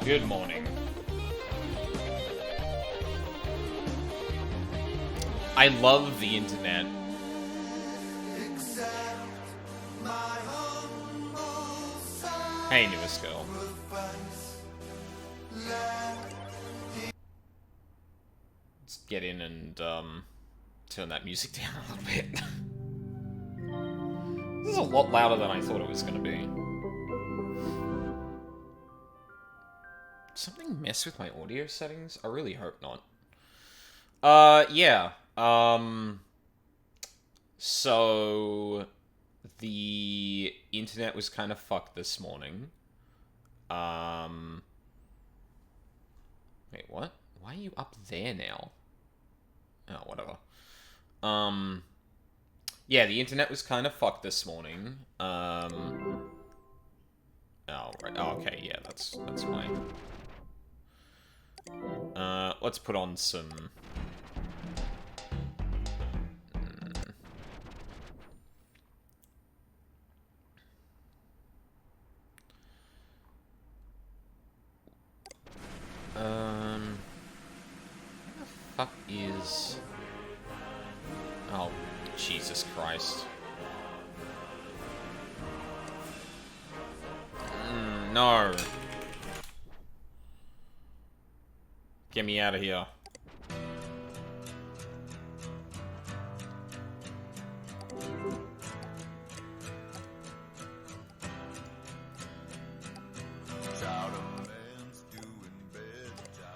Good morning. I love the internet. Hey, newest girl. Let's get in and, turn that music down a little bit. This is a lot louder than I thought it was gonna be. Did something mess with my audio settings? I really hope not. Yeah. So the internet was kind of fucked this morning. Wait, what? Why are you up there now? Oh, whatever. Yeah, the internet was kind of fucked this morning. Oh, right. Oh, okay, yeah, that's fine. Let's put on some... Where the fuck is... Oh, Jesus Christ. No. Get me out of here.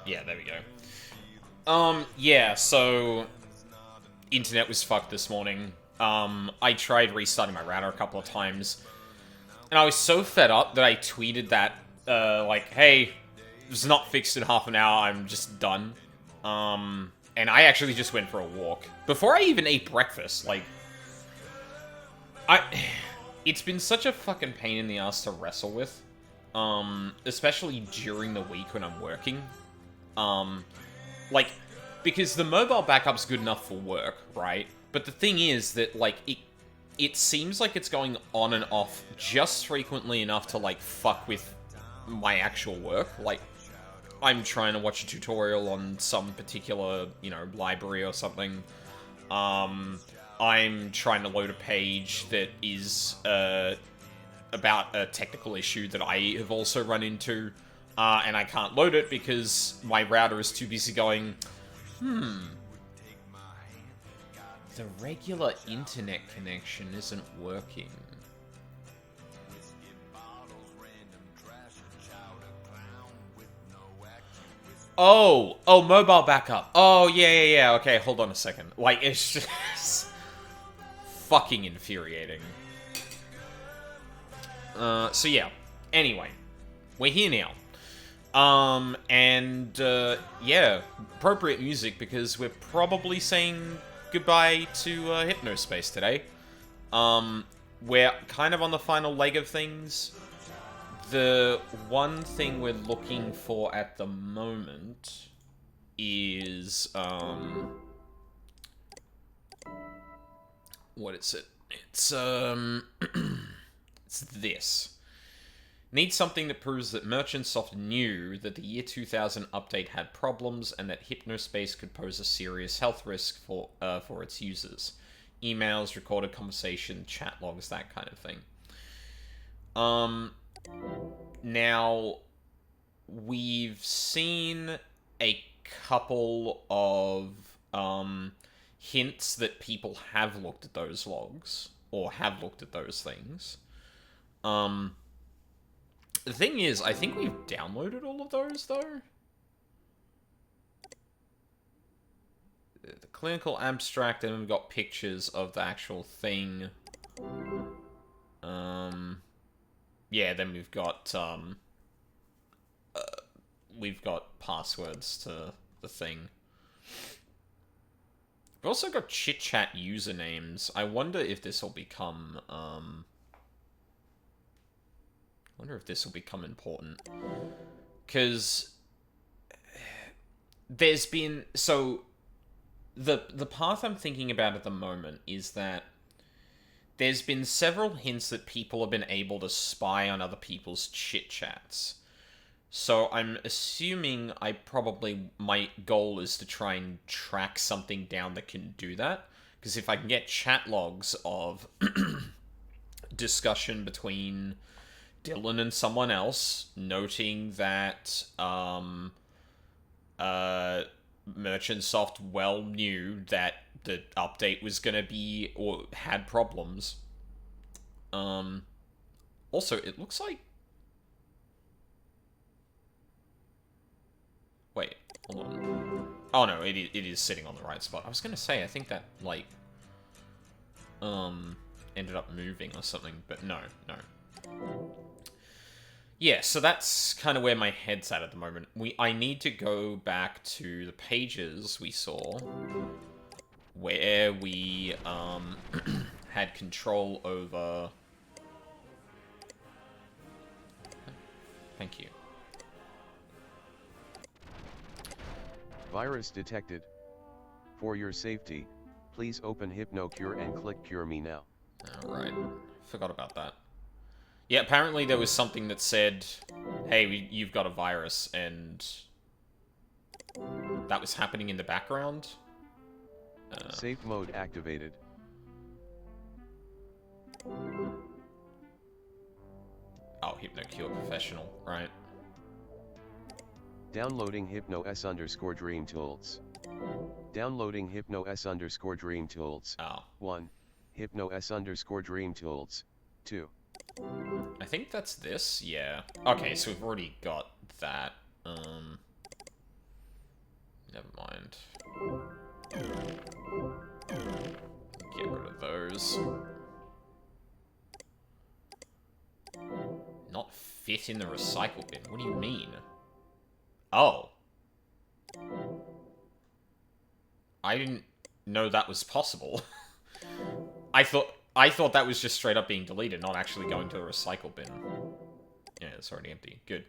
Yeah, there we go. Yeah, so... Internet was fucked this morning. I tried restarting my router a couple of times. And I was so fed up that I tweeted that, like, hey, it's not fixed in half an hour, I'm just done. And I actually just went for a walk. Before I even ate breakfast, like... It's been such a fucking pain in the ass to wrestle with. Especially during the week when I'm working. Like, because the mobile backup's good enough for work, right? But the thing is that, like, it seems like it's going on and off just frequently enough to, like, fuck with my actual work. Like, I'm trying to watch a tutorial on some particular, you know, library or something. I'm trying to load a page that is, about a technical issue that I have also run into. And I can't load it because my router is too busy going, the regular internet connection isn't working. Oh, mobile backup. Oh, yeah, okay, hold on a second. Like, it's just fucking infuriating. So yeah, anyway, we're here now. Yeah, appropriate music because we're probably saying goodbye to, Hypnospace today. We're kind of on the final leg of things. The one thing we're looking for at the moment is, what is it? It's, it's this. Need something that proves that Merchantsoft knew that the year 2000 update had problems and that Hypnospace could pose a serious health risk for its users. Emails, recorded conversation, chat logs, that kind of thing. Now, we've seen a couple of, hints that people have looked at those logs, or have looked at those things. The thing is, I think we've downloaded all of those, though. The clinical abstract, and we've got pictures of the actual thing. Yeah, then we've got passwords to the thing. We've also got chit-chat usernames. I wonder if this will become, important. Because there's been... So, the path I'm thinking about at the moment is that there's been several hints that people have been able to spy on other people's chit-chats. So I'm assuming my goal is to try and track something down that can do that. Because if I can get chat logs of discussion between Dylan and someone else, noting that Merchant Soft well knew that the update was gonna be or had problems. Also, it looks like. Wait, hold on. Oh no, it is sitting on the right spot. I was gonna say, I think that, like, ended up moving or something, but no. Yeah, so that's kind of where my head's at the moment. I need to go back to the pages we saw, where we, had control over... Thank you. Virus detected. For your safety, please open HypnoCure and click Cure Me now. Alright, forgot about that. Yeah, apparently there was something that said, hey, you've got a virus, and that was happening in the background. Safe mode activated. Oh, HypnoCure Professional, right. Downloading Hypno_Dream Tools. Downloading Hypno_Dream Tools. Oh. 1. Hypno_Dream Tools. 2. I think that's this, yeah. Okay, so we've already got that. Never mind. Get rid of those. Not fit in the recycle bin? What do you mean? Oh. I didn't know that was possible. I thought that was just straight up being deleted, not actually going to the recycle bin. Yeah, it's already empty. Good.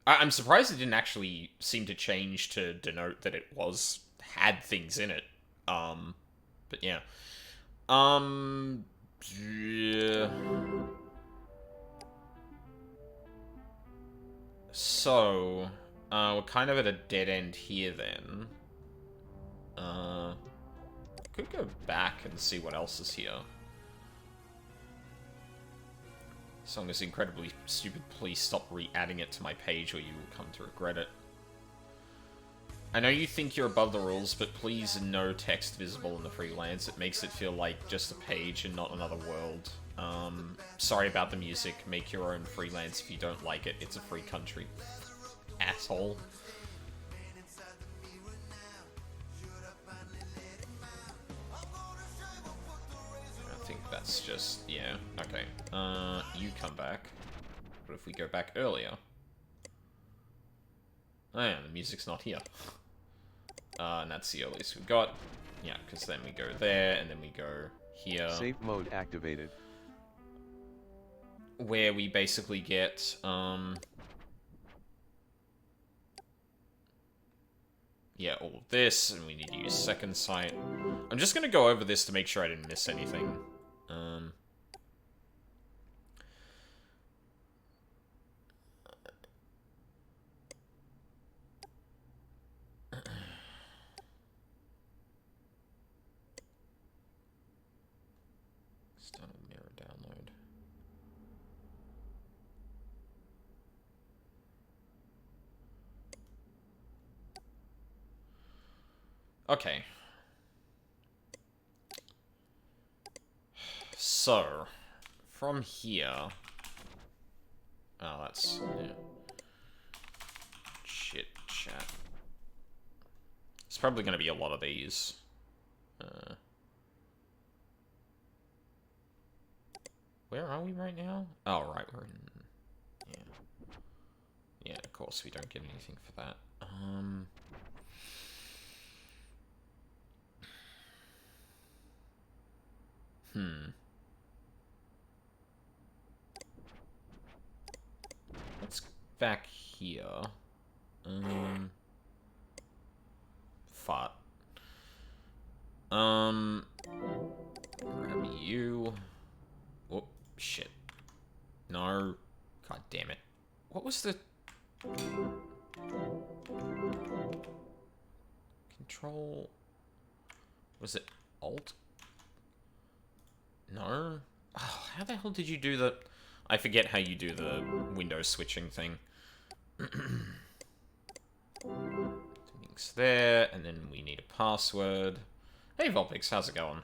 I'm surprised it didn't actually seem to change to denote that it had things in it. But yeah. Yeah. So, we're kind of at a dead end here then. Could go back and see what else is here. This song is incredibly stupid. Please stop re-adding it to my page or you will come to regret it. I know you think you're above the rules, but please no text visible in the freelance. It makes it feel like just a page and not another world. Sorry about the music. Make your own freelance if you don't like it. It's a free country. Asshole. I think that's just... yeah, okay. You come back. What if we go back earlier? Oh yeah, the music's not here. And that's the earliest we've got. Yeah, because then we go there, and then we go here. Safe mode activated. Where we basically get, yeah, all of this, and we need to use second sight. I'm just gonna go over this to make sure I didn't miss anything. External mirror download. Okay. So, from here... oh, that's... yeah. Shit, chat. It's probably going to be a lot of these. Where are we right now? Oh, right, we're in... yeah. Yeah, of course, we don't get anything for that. Let's back here. Fart. Grab you. Oh, shit. No. God damn it. What was the... Control... Was it Alt? No? Oh, how the hell did you do the... I forget how you do the window switching thing. Links there, and then we need a password. Hey, Vulpix, how's it going?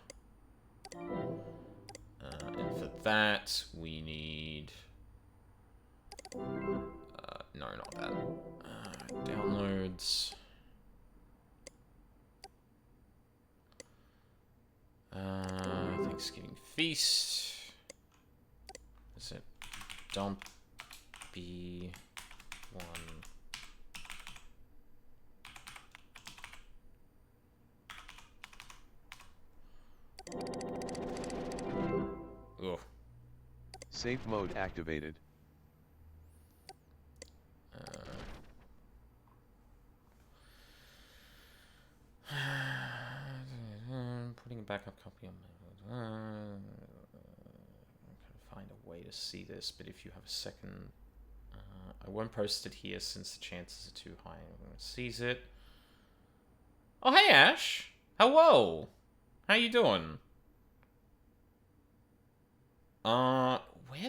And for that, we need... no, not that. Downloads. Thanksgiving Feast. Is it? Don't be one. Ugh. Safe mode activated. Putting a backup copy on my... I'm find a way to see this, but if you have a second... I won't post it here since the chances are too high. Everyone sees it. Oh, hey, Ash! Hello! How you doing? Where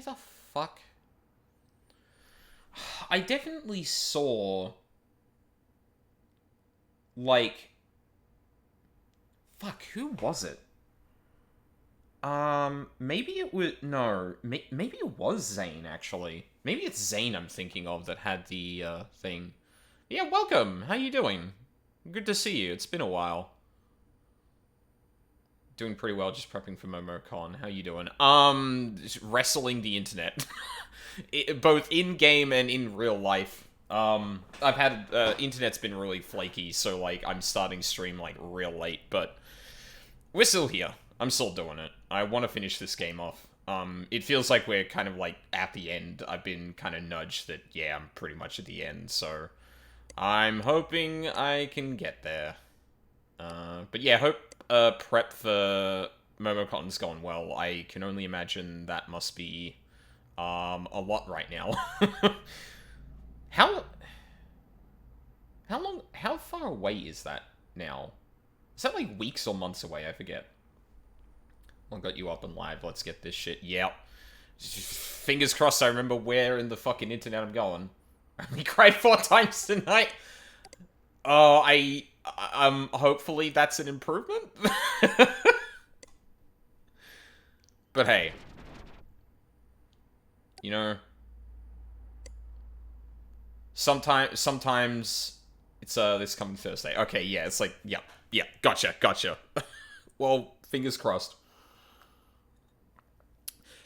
the fuck? I definitely saw... Like... Fuck, who was it? Maybe it was... No, maybe it was Zane, actually. Maybe it's Zane I'm thinking of that had the, thing. Yeah, welcome! How you doing? Good to see you, it's been a while. Doing pretty well, just prepping for MomoCon. How you doing? Just wrestling the internet. Both in-game and in real life. I've had, internet's been really flaky, so, like, I'm starting stream, like, real late, but... We're still here. I'm still doing it. I want to finish this game off. It feels like we're kind of, like, at the end. I've been kind of nudged that, yeah, I'm pretty much at the end, so... I'm hoping I can get there. But yeah, hope, prep for MomoCon's gone well. I can only imagine that must be, a lot right now. How far away is that now? Is that like weeks or months away? I forget. I got you up and live. Let's get this shit. Yep. Fingers crossed I remember where in the fucking internet I'm going. I only cried 4 times tonight. Oh, hopefully that's an improvement. But hey. You know. Sometimes it's, this coming Thursday. Okay, yeah, it's like, yeah, gotcha. Well, fingers crossed.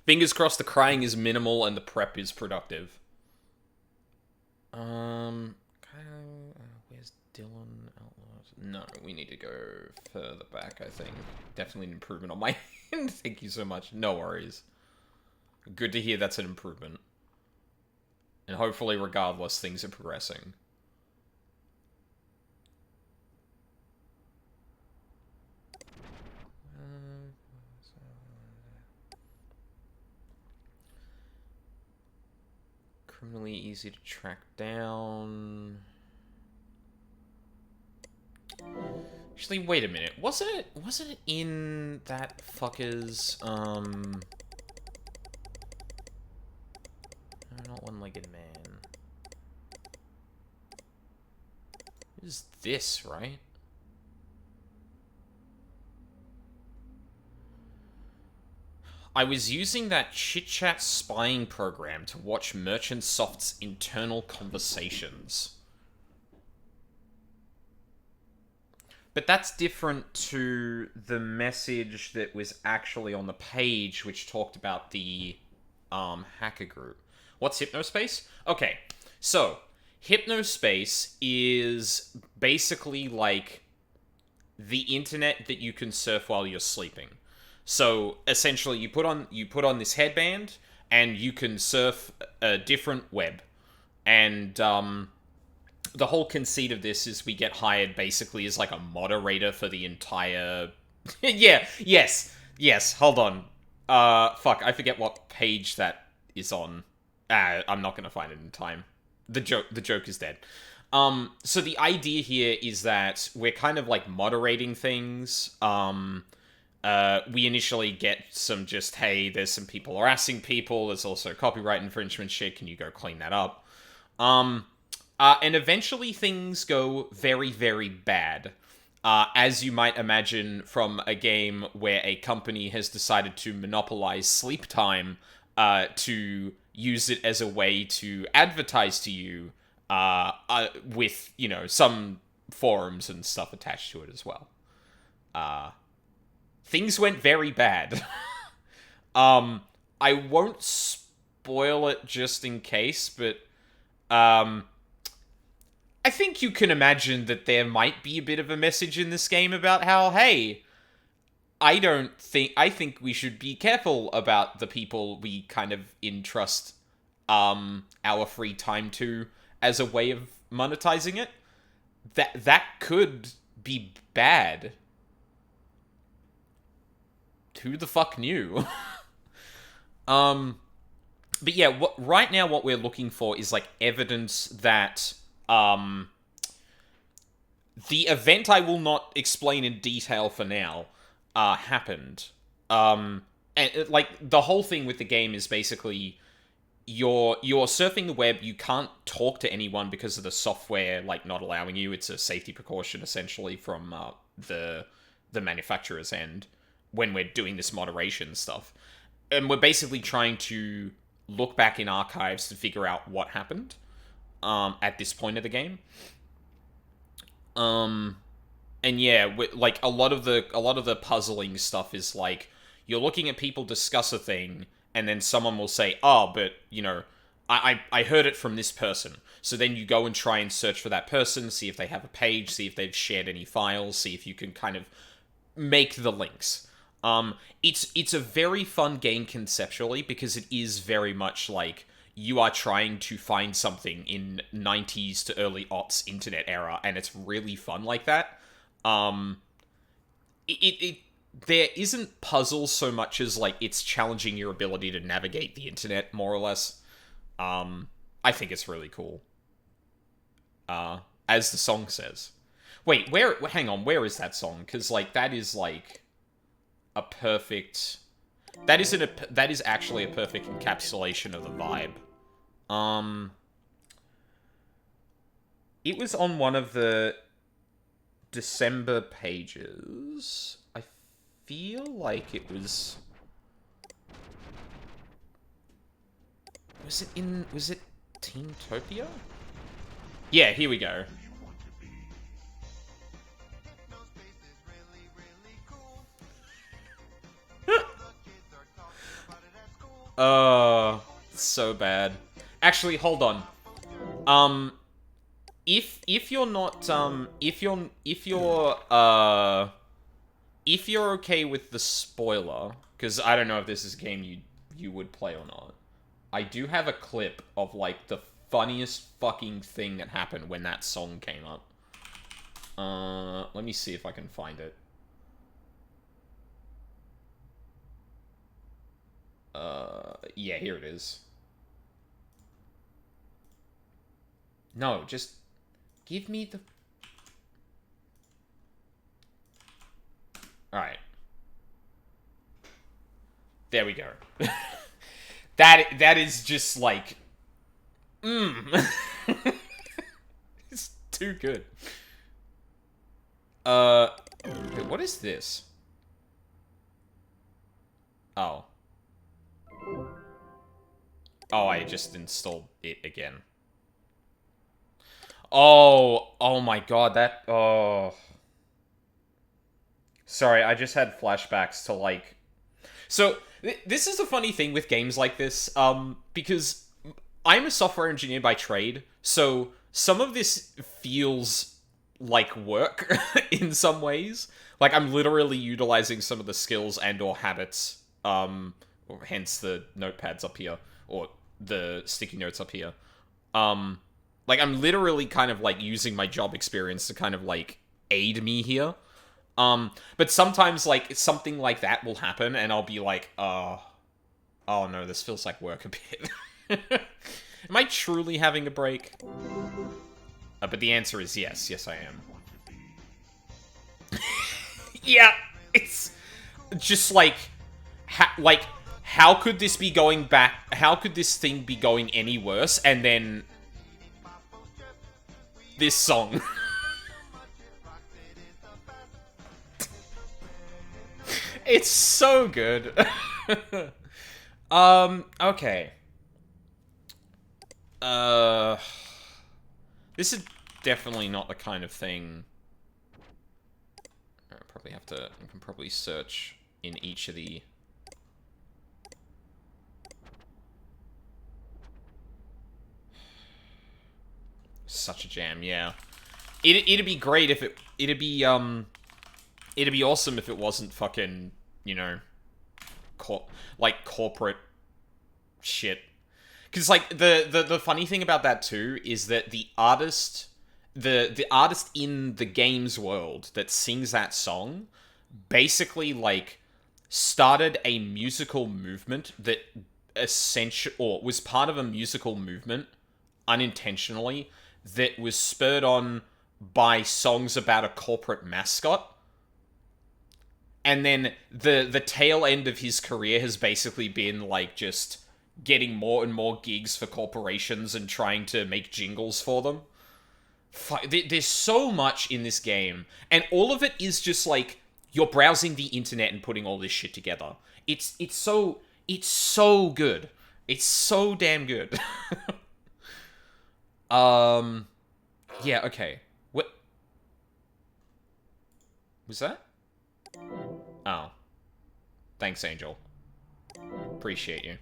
Fingers crossed the crying is minimal and the prep is productive. Where's Dylan? Outlaws? No, we need to go further back, I think. Definitely an improvement on my end. Thank you so much. No worries. Good to hear that's an improvement. And hopefully, regardless, things are progressing. Criminally easy to track down. Actually, wait a minute. Wasn't it in that fucker's, not one-legged man. What is this, right? I was using that chit-chat spying program to watch Merchant Soft's internal conversations. But that's different to the message that was actually on the page, which talked about the, hacker group. What's Hypnospace? Okay, so, Hypnospace is basically like the internet that you can surf while you're sleeping. So essentially, you put on this headband, and you can surf a different web. And the whole conceit of this is we get hired basically as like a moderator for the entire. Yes. Hold on. Fuck, I forget what page that is on. I'm not gonna find it in time. the joke is dead. So the idea here is that we're kind of like moderating things. We initially get some just, hey, there's some people harassing people. There's also copyright infringement shit. Can you go clean that up? And eventually things go very, very bad. As you might imagine from a game where a company has decided to monopolize sleep time to use it as a way to advertise to you with, some forums and stuff attached to it as well. Things went very bad. I won't spoil it just in case, but I think you can imagine that there might be a bit of a message in this game about how, hey, I think we should be careful about the people we kind of entrust our free time to as a way of monetizing it. That could be bad. Who the fuck knew? But yeah, right now what we're looking for is like evidence that the event I will not explain in detail for now happened. And like the whole thing with the game is basically you're surfing the web. You can't talk to anyone because of the software like not allowing you. It's a safety precaution essentially from the manufacturer's end when we're doing this moderation stuff. And we're basically trying to look back in archives to figure out what happened at this point of the game. And yeah, like a lot of the puzzling stuff is like you're looking at people discuss a thing, and then someone will say, "Oh, but I heard it from this person." So then you go and try and search for that person, see if they have a page, see if they've shared any files, see if you can kind of make the links. It's a very fun game conceptually because it is very much like you are trying to find something in 90s to early aughts internet era, and it's really fun like that. There isn't puzzles so much as like it's challenging your ability to navigate the internet more or less. I think it's really cool. As the song says. Wait, hang on, where is that song? Because like that is like a perfect... That is actually a perfect encapsulation of the vibe. It was on one of the December pages. I feel like it was... Was it Teamtopia? Yeah, here we go. So bad. Actually, hold on. If you're not if you're okay with the spoiler, because I don't know if this is a game you would play or not. I do have a clip of like the funniest fucking thing that happened when that song came up. Let me see if I can find it. Yeah, here it is. No, just give me the... Alright. There we go. That is just like... It's too good. Wait, what is this? Oh. Oh, I just installed it again. Oh my god, that... Oh. Sorry, I just had flashbacks to, like... So, this is a funny thing with games like this, because I'm a software engineer by trade, so some of this feels like work in some ways. Like, I'm literally utilizing some of the skills and or habits, hence the notepads up here, or the sticky notes up here. Like, I'm literally kind of, like, using my job experience to kind of, like, aid me here. But sometimes, like, something like that will happen, and I'll be like, oh no, this feels like work a bit. Am I truly having a break? But the answer is yes. Yes, I am. Yeah, it's just like, how could this be going back? How could this thing be going any worse? And then this song. It's so good. Okay. This is definitely not the kind of thing. I probably have to. I can probably search in each of the. Such a jam, yeah. It'd be great if it'd be awesome if it wasn't fucking, you know, corporate shit. Because like the funny thing about that too is that the artist in the game's world that sings that song basically like started a musical movement that was part of a musical movement unintentionally that was spurred on by songs about a corporate mascot. And then the tail end of his career has basically been like just getting more and more gigs for corporations and trying to make jingles for them. There's so much in this game, and all of it is just like you're browsing the internet and putting all this shit together. It's so good. It's so damn good. Yeah, okay. What was that? Oh. Thanks, Angel. Appreciate you.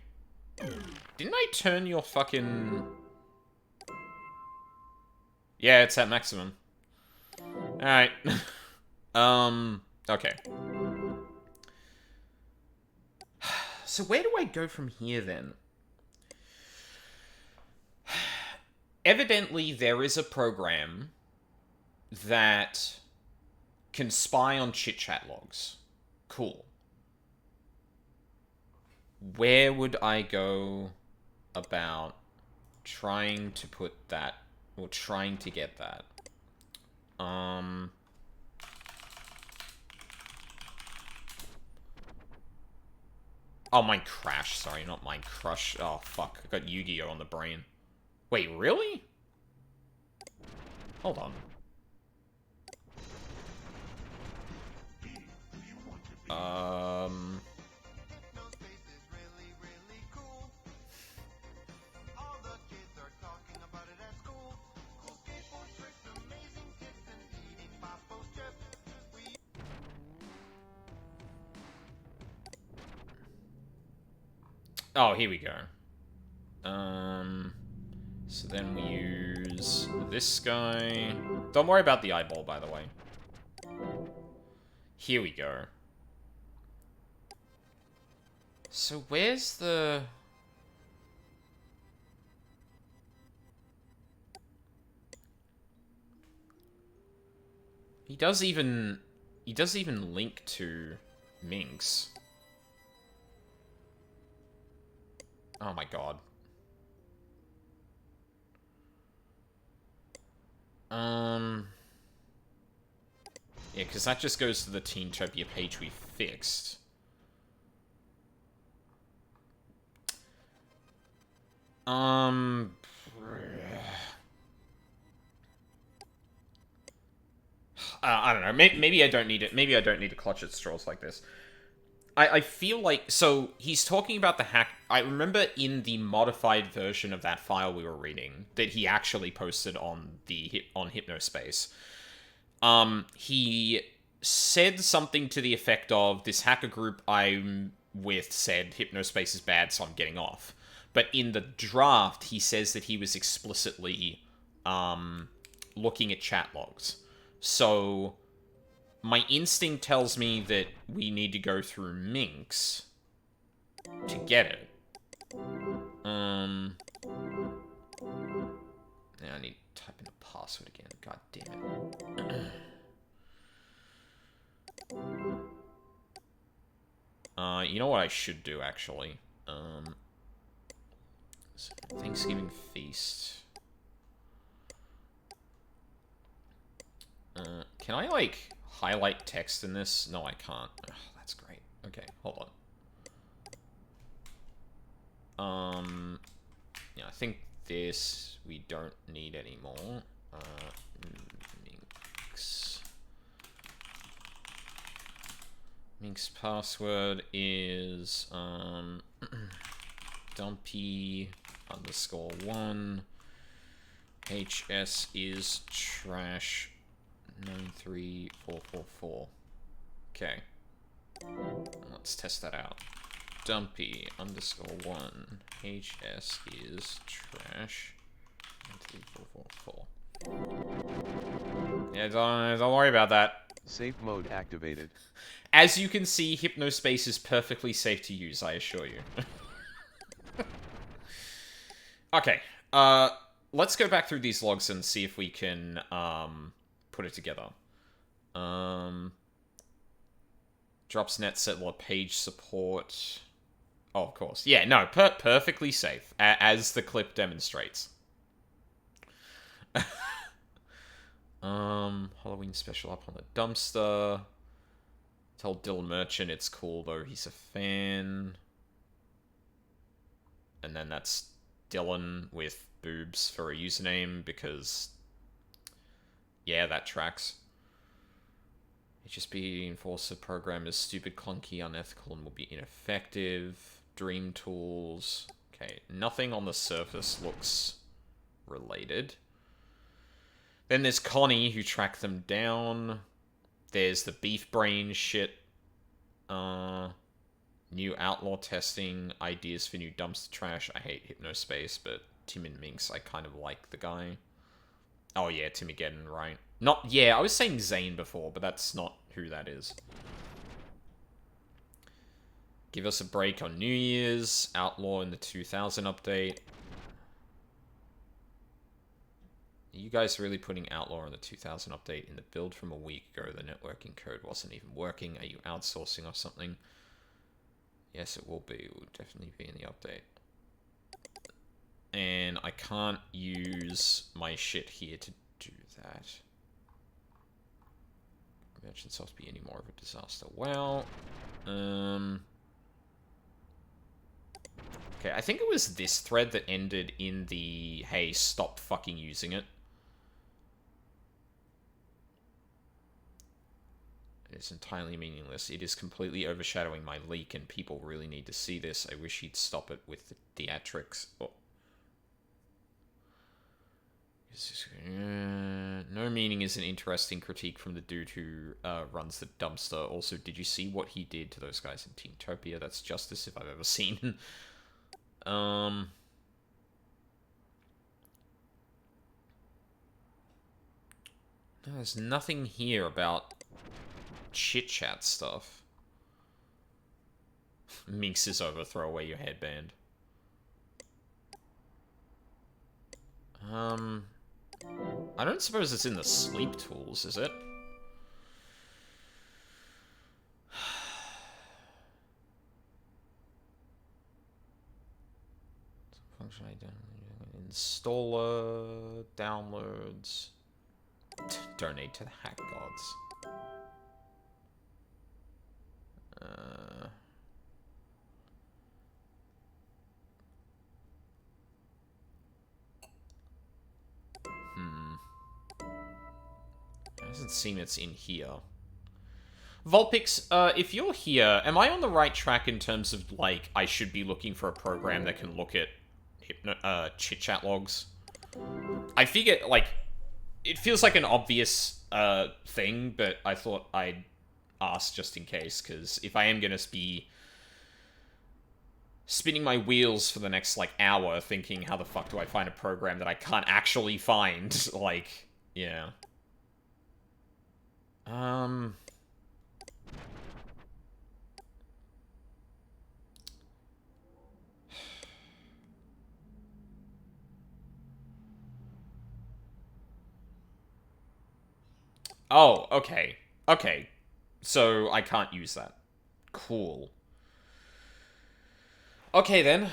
Didn't I turn your fucking... Yeah, it's at maximum. Alright. Okay. So where do I go from here, then? Evidently, there is a program that can spy on chit-chat logs. Cool. Where would I go about trying to put that, or trying to get that? Oh, Mine Crash. Sorry, not Mine Crush. Oh, fuck. I got Yu-Gi-Oh! On the brain. Wait, really? Hold on. Oh, here we go. So then we use this guy. Don't worry about the eyeball, by the way. Here we go. So where's the... He does even link to Minx. Oh my god. Yeah, because that just goes to the Teentopia page we fixed. I don't know. Maybe I don't need it. Maybe I don't need to clutch at straws like this. I feel like... So, he's talking about the hack... I remember in the modified version of that file we were reading that he actually posted on Hypnospace. He said something to the effect of, this hacker group I'm with said Hypnospace is bad, so I'm getting off. But in the draft, he says that he was explicitly looking at chat logs. So... my instinct tells me that we need to go through Minx to get it. Now I need to type in the password again. God damn it. You know what I should do, actually? So Thanksgiving feast. Can I, like, highlight text in this? No, I can't. Oh, that's great. Okay, hold on. Yeah, I think this we don't need anymore. Mink's password is, dumpy _1. HS is trash 93444. Okay. Let's test that out. Dumpy _1. HS is trash 93444. Yeah, don't worry about that. Safe mode activated. As you can see, Hypnospace is perfectly safe to use, I assure you. Okay, let's go back through these logs and see if we can, put it together. Drops net settler page support. Oh, of course. Yeah, no, perfectly safe, as the clip demonstrates. Halloween special up on the dumpster. Tell Dylan Merchant it's cool, though he's a fan. And then that's Dylan with boobs for a username, because... yeah, that tracks. HSP Enforcer program is stupid, clunky, unethical, and will be ineffective. Dream tools. Okay, nothing on the surface looks related. Then there's Connie, who tracked them down. There's the beef brain shit. New Outlaw testing. Ideas for new dumpster trash. I hate Hypnospace, but Tim and Minx, I kind of like the guy. Oh yeah, Timigeddon, right. Not, yeah, I was saying Zane before, but that's not who that is. Give us a break on New Year's. Outlaw in the 2000 update. Are you guys really putting Outlaw in the 2000 update? In the build from a week ago, the networking code wasn't even working. Are you outsourcing or something? Yes, it will be. It will definitely be in the update. And I can't use my shit here to do that. Merchant soft be any more of a disaster. Well, okay, I think it was this thread that ended in the, hey, stop fucking using it. It's entirely meaningless. It is completely overshadowing my leak, and people really need to see this. I wish he'd stop it with the theatrics. Oh. No meaning is an interesting critique from the dude who runs the dumpster. Also, did you see what he did to those guys in Teamtopia? That's justice if I've ever seen. There's nothing here about chit-chat stuff. Minx is over, throw away your headband. I don't suppose it's in the sleep tools, is it? Function installer, downloads, donate to the hack gods. It doesn't seem it's in here. Vulpix, if you're here, am I on the right track in terms of, like, I should be looking for a program that can look at chit-chat logs? I figure, like, it feels like an obvious thing, but I thought I'd ask just in case, because if I am going to be spinning my wheels for the next, like, hour thinking, how the fuck do I find a program that I can't actually find? Like, yeah. Oh, okay. Okay. So I can't use that. Cool. Okay then.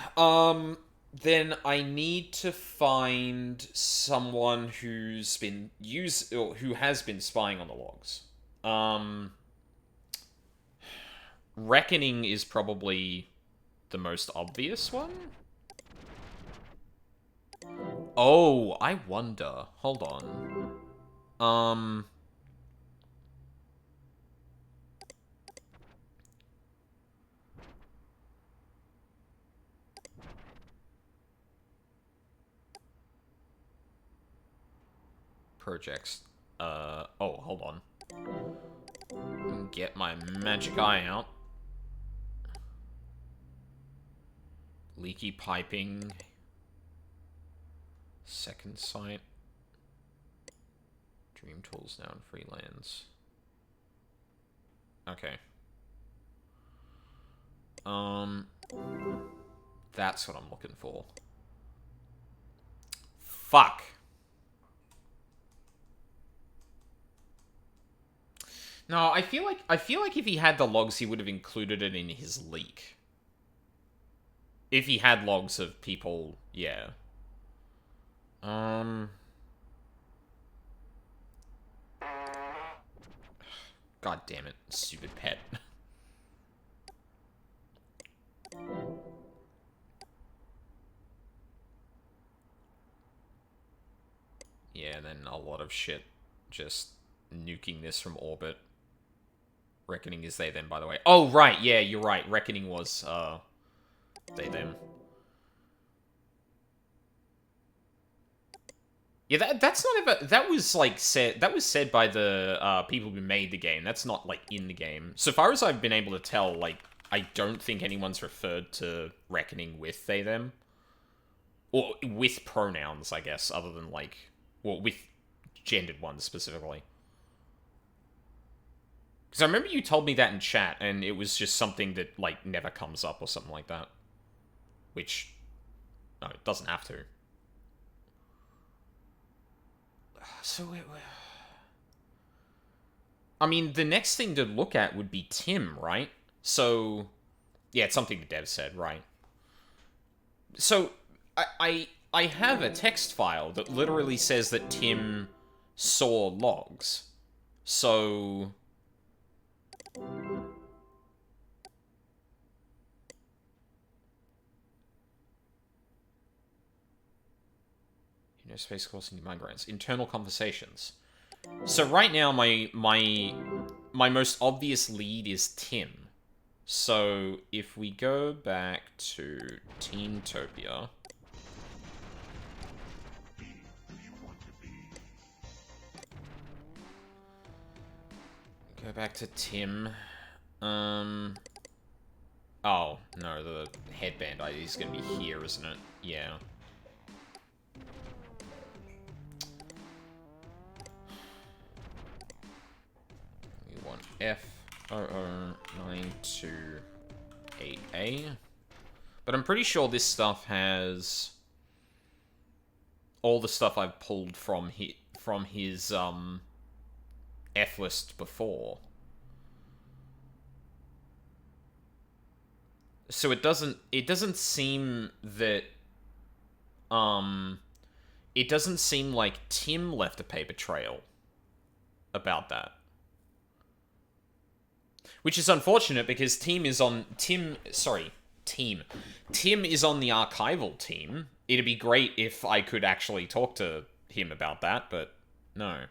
Then I need to find someone who has been spying on the logs. Reckoning is probably the most obvious one. Oh, I wonder. Hold on. Projects. Oh, hold on. Get my magic eye out. Leaky piping. Second sight. Dream tools now in freelance. Okay. That's what I'm looking for. Fuck. No, I feel like if he had the logs, he would have included it in his leak. If he had logs of people, yeah. God damn it, stupid pet. Yeah, then a lot of shit just nuking this from orbit. Reckoning is they them, by the way. Oh, right, yeah, you're right. Reckoning was, they them. Yeah, that's not ever... That was, like, said... That was said by the, people who made the game. That's not, like, in the game. So far as I've been able to tell, like, I don't think anyone's referred to Reckoning with they them. Or with pronouns, I guess, other than, like... Well, with gendered ones, specifically. Because I remember you told me that in chat, and it was just something that, like, never comes up or something like that. Which... No, it doesn't have to. So, I mean, the next thing to look at would be Tim, right? So, yeah, it's something the dev said, right? So, I have a text file that literally says that Tim saw logs. So... Space causing migraines. Internal conversations. So right now, my most obvious lead is Tim. So if we go back to Teentopia, go back to Tim. Oh no, the headband ID is gonna be here, isn't it? Yeah. F00928A. But I'm pretty sure this stuff has all the stuff I've pulled from his F list before. So it doesn't seem that it doesn't seem like Tim left a paper trail about that. Which is unfortunate because Tim is on the archival team. It'd be great if I could actually talk to him about that, but no.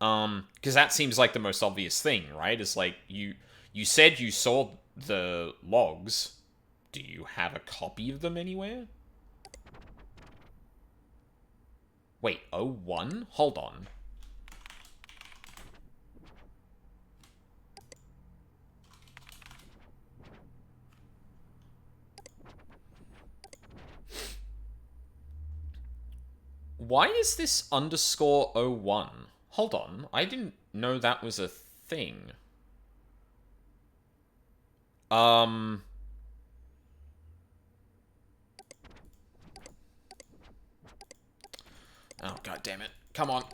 Because that seems like the most obvious thing, right? It's like, you said you saw the logs. Do you have a copy of them anywhere? Wait, 01? Hold on. Why is this underscore 01? Hold on, I didn't know that was a thing. Oh, god damn it. Come on.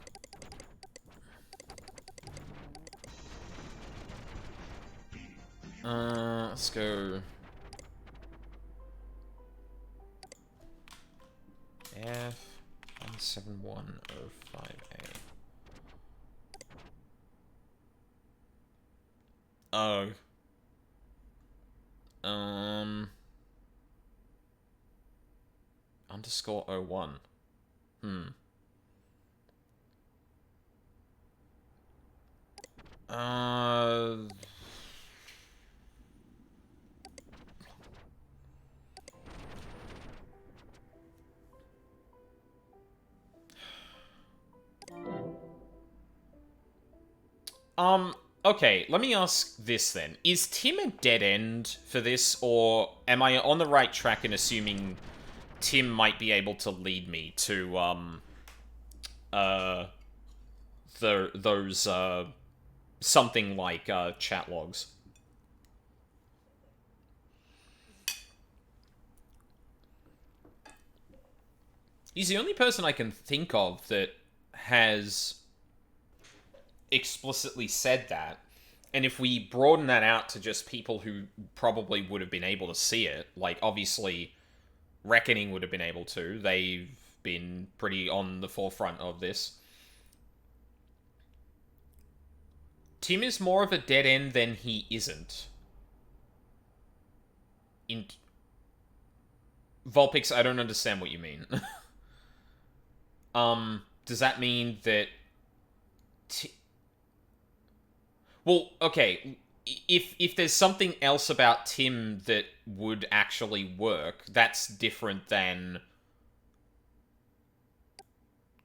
Let's go... F17105A. Oh. Underscore 01. Uh... Okay, let me ask this then. Is Tim a dead end for this, or am I on the right track in assuming Tim might be able to lead me to, those, something like, chat logs? He's the only person I can think of that has explicitly said that. And if we broaden that out to just people who probably would have been able to see it, like, obviously, Reckoning would have been able to. They've been pretty on the forefront of this. Tim is more of a dead end than he isn't. In Vulpix, I don't understand what you mean. Does that mean that... Well, okay, if there's something else about Tim that would actually work, that's different than...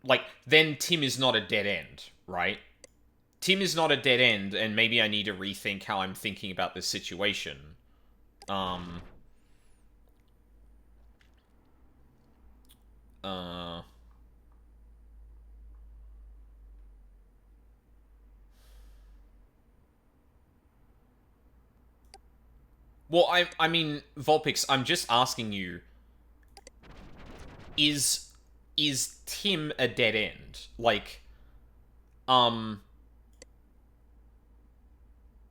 Like, then Tim is not a dead end, right? Tim is not a dead end, and maybe I need to rethink how I'm thinking about this situation. Well, I mean, Vulpix, I'm just asking you, is Tim a dead end? Like,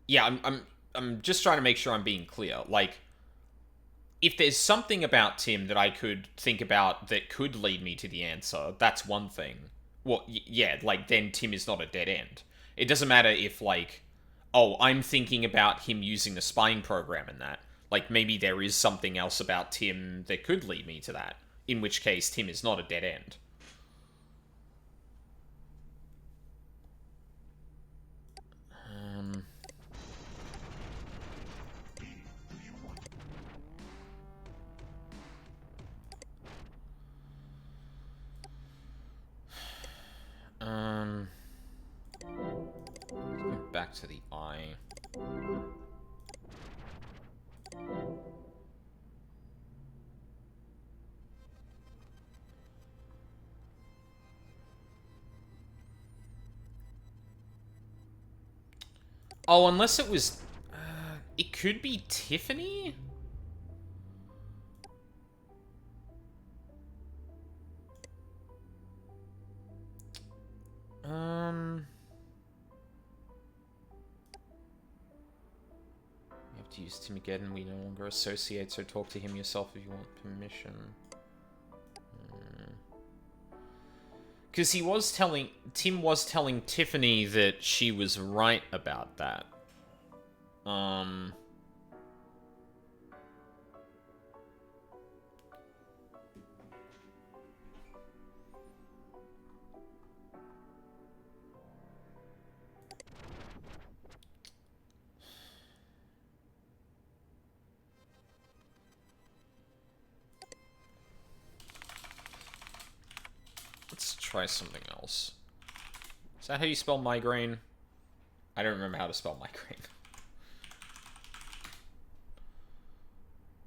yeah, I'm just trying to make sure I'm being clear. Like, if there's something about Tim that I could think about that could lead me to the answer, that's one thing. Well, yeah, like, then Tim is not a dead end. It doesn't matter if, like, oh, I'm thinking about him using the spying program and that. Like, maybe there is something else about Tim that could lead me to that. In which case, Tim is not a dead end. Let's go back to the eye. Oh, unless it was... it could be Tiffany? You have to use Tim again. We no longer associate, so talk to him yourself if you want permission. Because Tim was telling Tiffany that she was right about that. Let's try something else. Is that how you spell migraine? I don't remember how to spell migraine.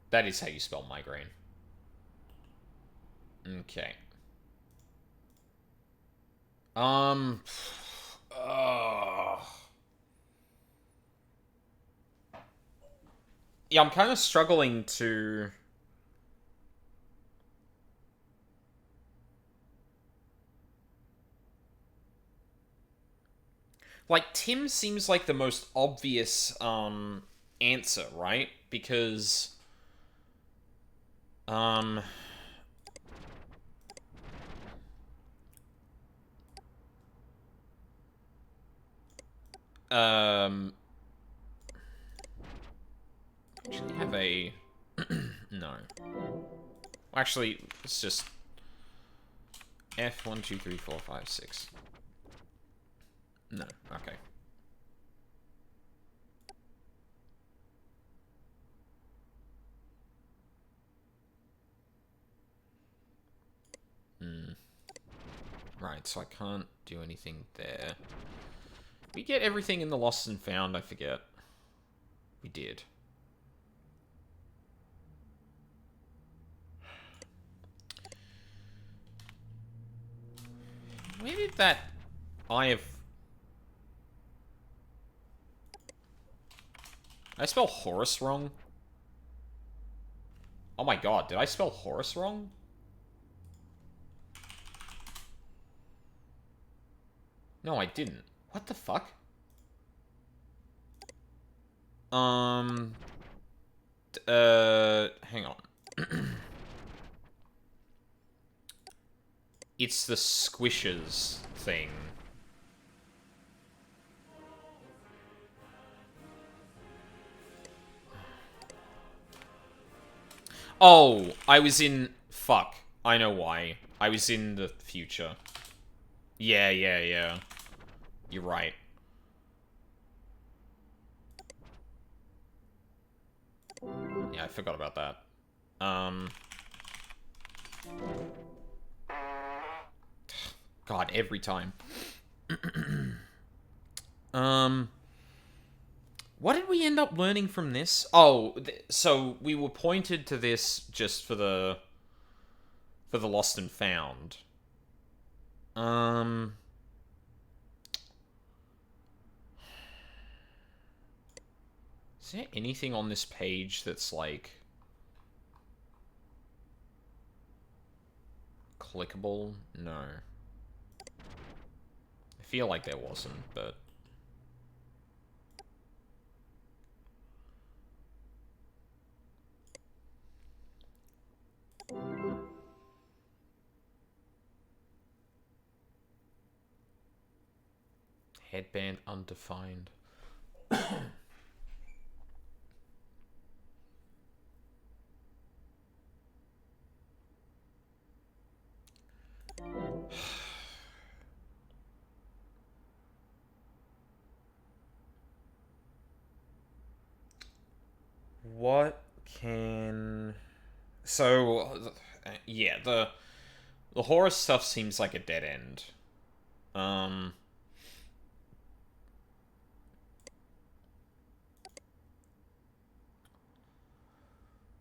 That is how you spell migraine. Okay. Yeah, I'm kind of struggling to... Like, Tim seems like the most obvious, answer, right? Because... Actually have a... No. Actually, it's just... F, 1, 2, 3, 4, 5, 6. No, okay. Right, so I can't do anything there. We get everything in the Lost and Found, I forget. We did. Where did that Eye of... Did I spell Horus wrong? Oh my god, did I spell Horus wrong? No, I didn't. What the fuck? Hang on. It's the squishes thing. Oh, I was in... Fuck. I know why. I was in the future. Yeah. You're right. Yeah, I forgot about that. God, every time. What did we end up learning from this? Oh, so we were pointed to this just for the Lost and Found. Is there anything on this page that's like clickable? No. I feel like there wasn't, but headband undefined. What can... So, yeah, the Horus stuff seems like a dead end.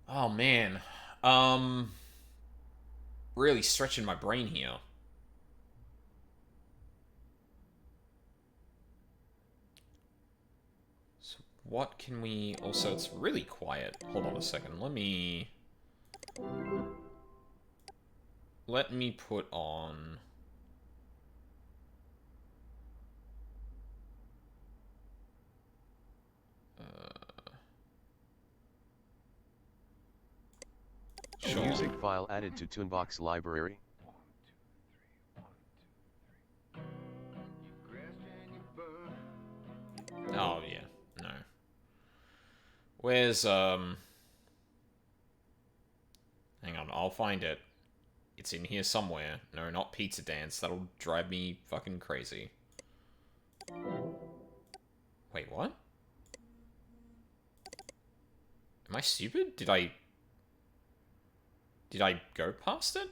Oh, man. Really stretching my brain here. So what can we... Also, it's really quiet. Hold on a second. Let me put on... Sure. Music file added to Toonbox library. Oh, yeah. No. Where's, Hang on, I'll find it. It's in here somewhere. No, not Pizza Dance. That'll drive me fucking crazy. Wait, what? Am I stupid? Did I go past it?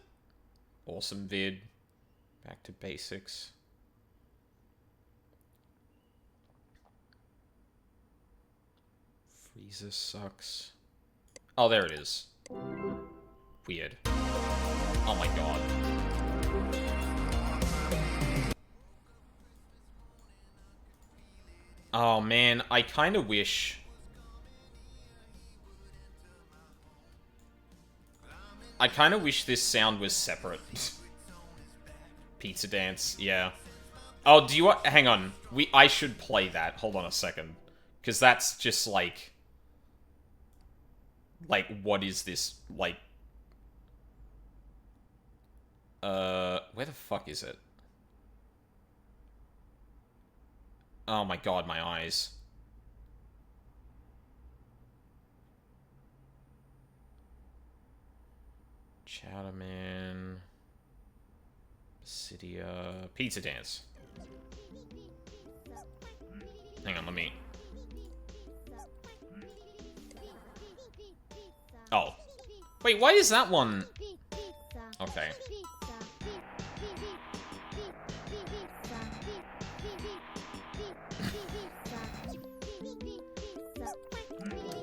Awesome vid. Back to basics. Freezer sucks. Oh, there it is. Weird. Oh my god. Oh man, I kind of wish... this sound was separate. Pizza Dance, yeah. Oh, do you want... Hang on. I should play that. Hold on a second. Because that's just like... Like, what is this? Like... Where the fuck is it? Oh my god, my eyes. Chowderman. Cydia. Pizza Dance. Hang on, let me... Oh. Wait, why is that one... Okay.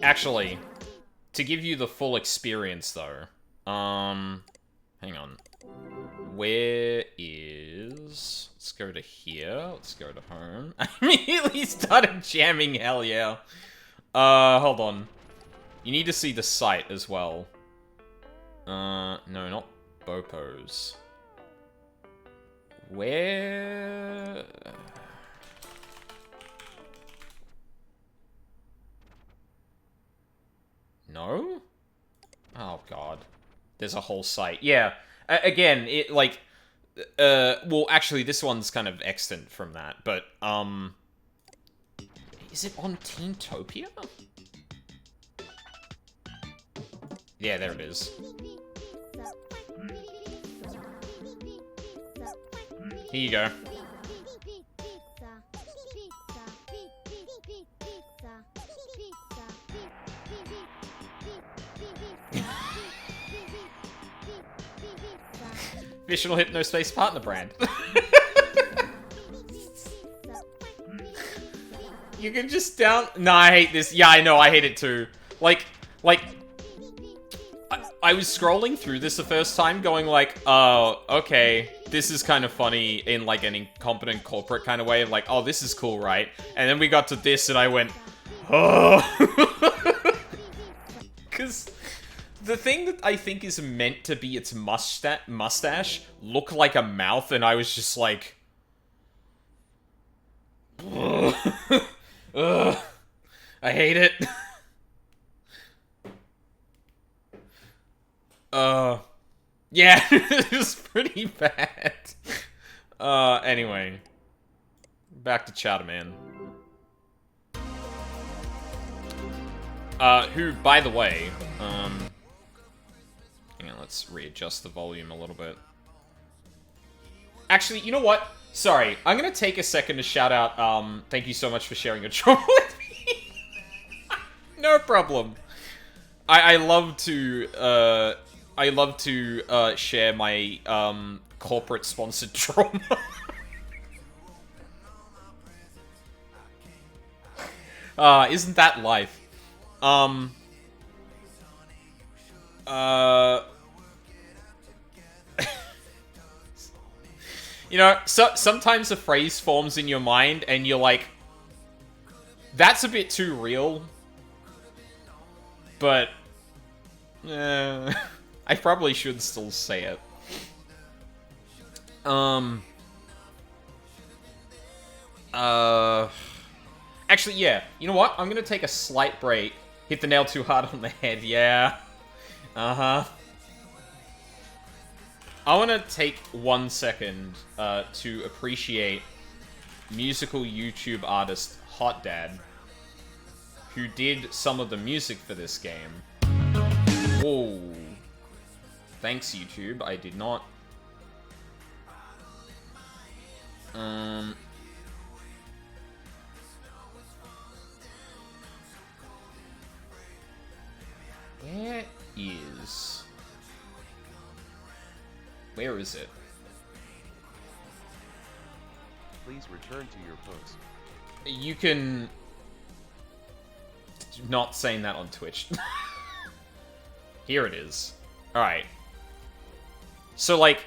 Actually, to give you the full experience, though, hang on. Where is... Let's go to here. Let's go to home. I immediately started jamming, hell yeah. Hold on. You need to see the site as well. No, not Bopos. Where... No? Oh, God. There's a whole site. Yeah. Again, it, like... well, actually, this one's kind of extant from that, but, is it on Teentopia? Yeah, there it is. Here you go. Official Hypnospace partner brand. You can just down... Nah, I hate this. Yeah, I know, I hate it too. Like... I was scrolling through this the first time going like, oh, okay, this is kind of funny in like an incompetent corporate kind of way. Like, oh, this is cool, right? And then we got to this and I went, oh. Because the thing that I think is meant to be its mustache looked like a mouth, and I was just like... Ugh. Ugh. I hate it. Yeah, it was pretty bad. Anyway. Back to Chowderman. Who, by the way, hang on, let's readjust the volume a little bit. Actually, you know what? Sorry, I'm gonna take a second to shout out, thank you so much for sharing your trauma with me. No problem. I love to share my, corporate-sponsored trauma. Isn't that life? You know, sometimes a phrase forms in your mind and you're like, that's a bit too real. But, I probably should still say it. Actually, yeah. You know what? I'm gonna take a slight break. Hit the nail too hard on the head, yeah. Uh-huh. I want to take 1 second to appreciate musical YouTube artist Hot Dad, who did some of the music for this game. Whoa. Thanks, YouTube. I did not. Where is it? Please return to your post. You can... Not saying that on Twitch. Here it is. Alright. So, like...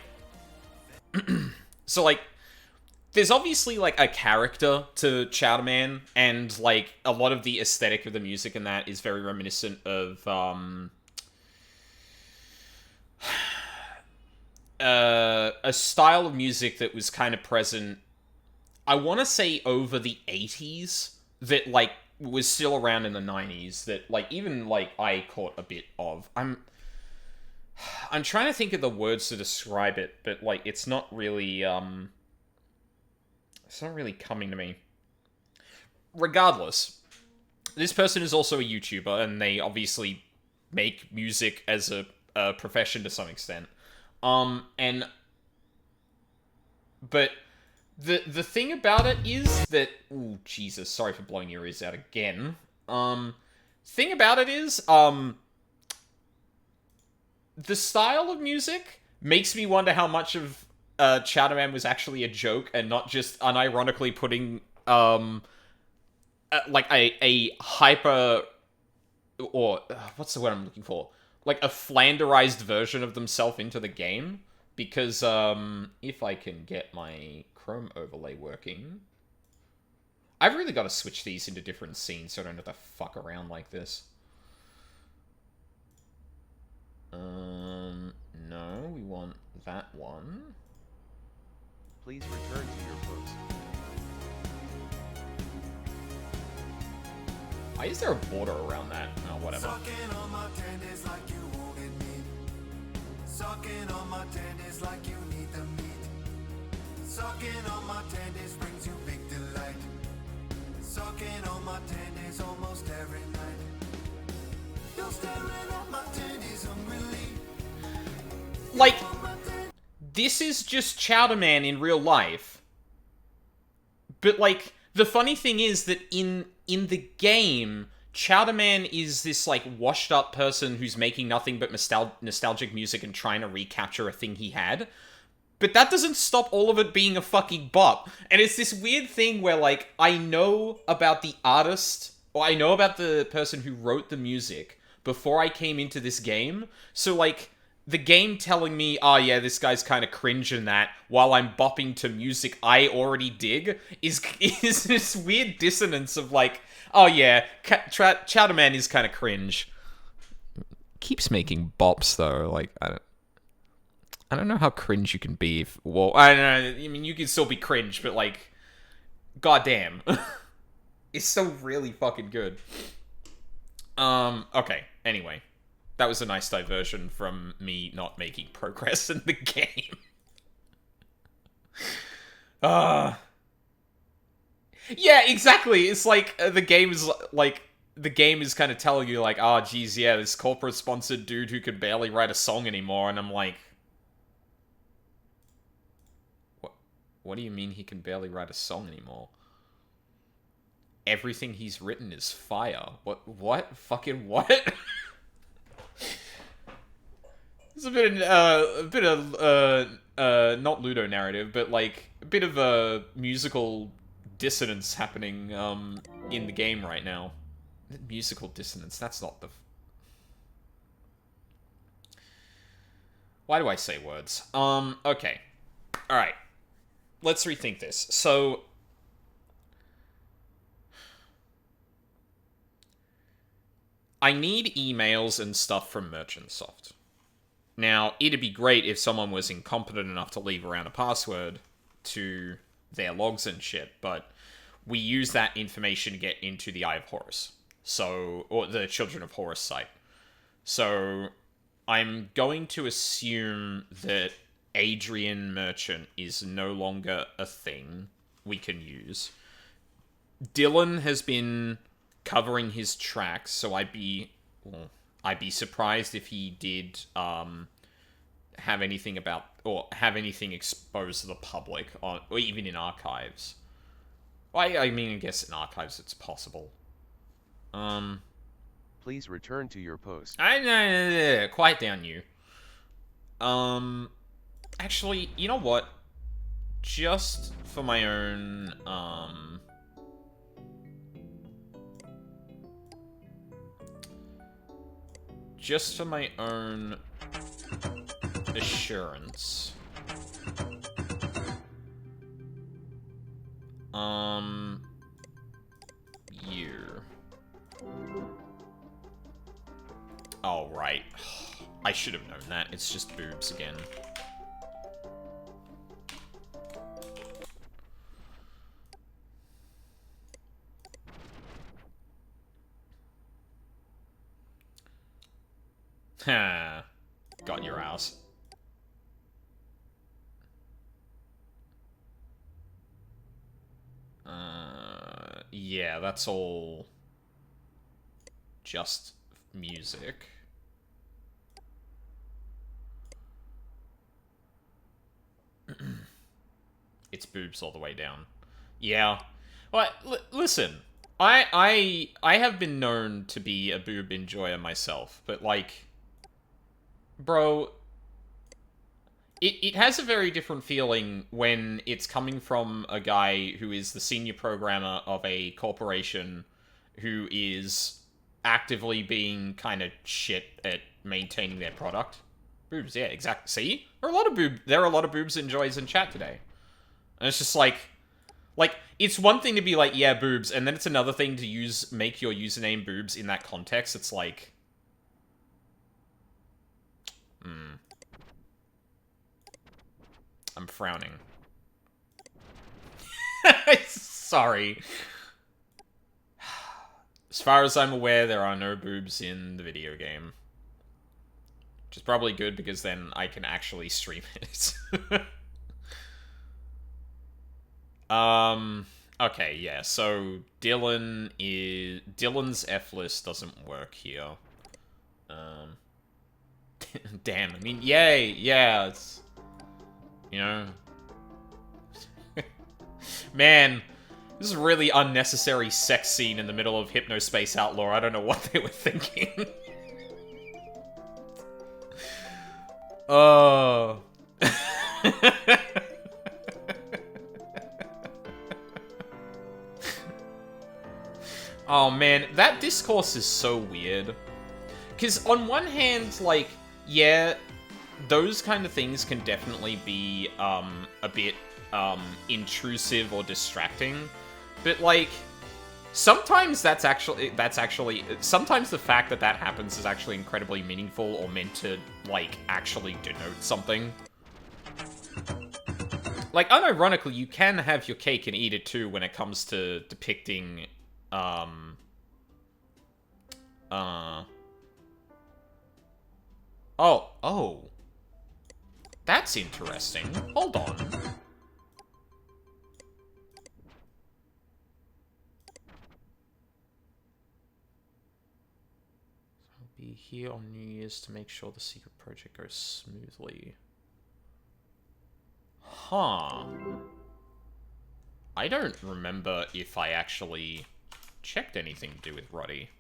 there's obviously, like, a character to Chowderman, and, like, a lot of the aesthetic of the music in that is very reminiscent of, a style of music that was kind of present, I want to say over the 80s, that, like, was still around in the 90s, that, like, even, like, I caught a bit of. I'm trying to think of the words to describe it, but, like, it's not really coming to me. regardless, this person is also a YouTuber, and they obviously make music as a profession to some extent. But the thing about it is that, ooh, Jesus, sorry for blowing your ears out again. Thing about it is, the style of music makes me wonder how much of Chowderman was actually a joke and not just unironically putting like a hyper, or what's the word I'm looking for? Like a flanderized version of themselves into the game. Because if I can get my Chrome overlay working, I've really got to switch these into different scenes so I don't have to fuck around like this. No, we want that one. Please return to your post. Why is there a border around that? Oh, whatever. Sucking on my tendons like you wanted me. Sucking on my tendons like you need the meat. Sucking on my tendons brings you big delight. Sucking on my tendons almost every night. You're staring at my tendons hungrily. Like, this is just Chowderman in real life. But, like, the funny thing is that in the game, Chowderman is this, like, washed-up person who's making nothing but nostalgic music and trying to recapture a thing he had. But that doesn't stop all of it being a fucking bop. And it's this weird thing where, like, I know about the artist, or I know about the person who wrote the music before I came into this game. So, like, the game telling me, oh yeah, this guy's kind of cringe in that, while I'm bopping to music I already dig, is this weird dissonance of like, oh yeah, Chowderman is kind of cringe. Keeps making bops though, like, I don't know how cringe you can be if, well, I don't know, I mean, you can still be cringe, but like, goddamn. It's so really fucking good. Okay, anyway. That was a nice diversion from me not making progress in the game. Yeah, exactly. It's like the game is kind of telling you like, oh geez, yeah, this corporate sponsored dude who can barely write a song anymore, and I'm like, what do you mean he can barely write a song anymore? Everything he's written is fire. What? Fucking what? It's a bit of not Ludo narrative, but like a bit of a musical dissonance happening in the game right now. Musical dissonance. That's not the. Why do I say words? Okay. All right. Let's rethink this. So. I need emails and stuff from Merchantsoft. Now, it'd be great if someone was incompetent enough to leave around a password to their logs and shit, but we use that information to get into the Eye of Horus. So, or the Children of Horus site. So, I'm going to assume that Adrian Merchant is no longer a thing we can use. Dylan has been covering his tracks, so I'd be surprised if he did have anything about, or have anything exposed to the public, or even in archives. I mean, I guess in archives it's possible. Please return to your post. Quiet down, you. Actually, you know what? Just for my own, just for my own assurance. You. Oh, right. I should have known that. It's just boobs again. Ha. Got your ass. Yeah, that's all just music. It's boobs all the way down. Yeah. Well, listen. I have been known to be a boob enjoyer myself, but, like, bro, it has a very different feeling when it's coming from a guy who is the senior programmer of a corporation who is actively being kind of shit at maintaining their product. Boobs, yeah, exactly. See? There are a lot of boobs enjoyers in chat today. And it's just like, it's one thing to be like, yeah, boobs, and then it's another thing to make your username boobs in that context. It's like, I'm frowning. Sorry. As far as I'm aware, there are no boobs in the video game. Which is probably good, because then I can actually stream it. Okay, yeah, so Dylan's F list doesn't work here. Damn, I mean, yay, yeah, it's, you know. Man, this is a really unnecessary sex scene in the middle of Hypnospace Outlaw. I don't know what they were thinking. Oh. Oh man, that discourse is so weird. Because on one hand, like, yeah, those kind of things can definitely be a bit intrusive or distracting. But, like, sometimes sometimes the fact that that happens is actually incredibly meaningful or meant to, like, actually denote something. Like, unironically, you can have your cake and eat it too when it comes to depicting, Oh. That's interesting. Hold on. I'll be here on New Year's to make sure the secret project goes smoothly. Huh. I don't remember if I actually checked anything to do with Roddy.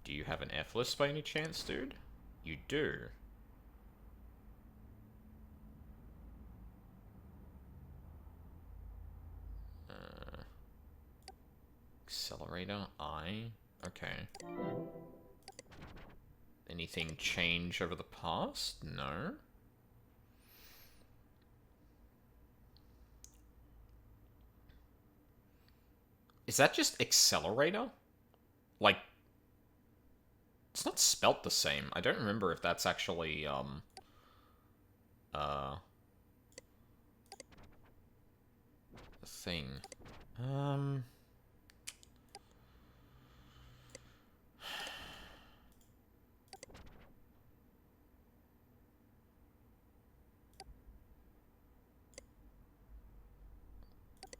Do you have an F list by any chance, dude? You do. Accelerator, I. Okay. Anything change over the past? No. Is that just accelerator? Like, it's not spelt the same. I don't remember if that's actually, a thing.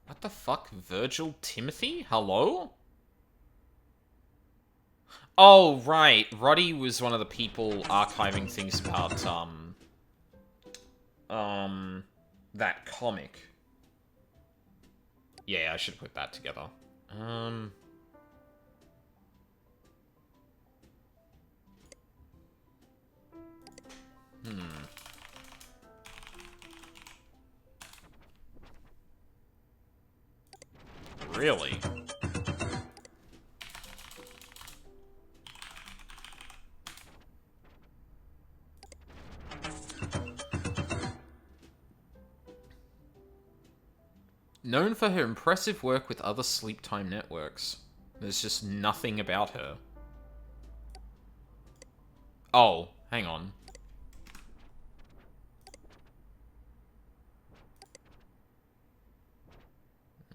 What the fuck? Virgil Timothy? Hello? Oh, right. Roddy was one of the people archiving things about, that comic. Yeah, I should put that together. Really? Known for her impressive work with other sleep time networks. There's just nothing about her. Oh, hang on.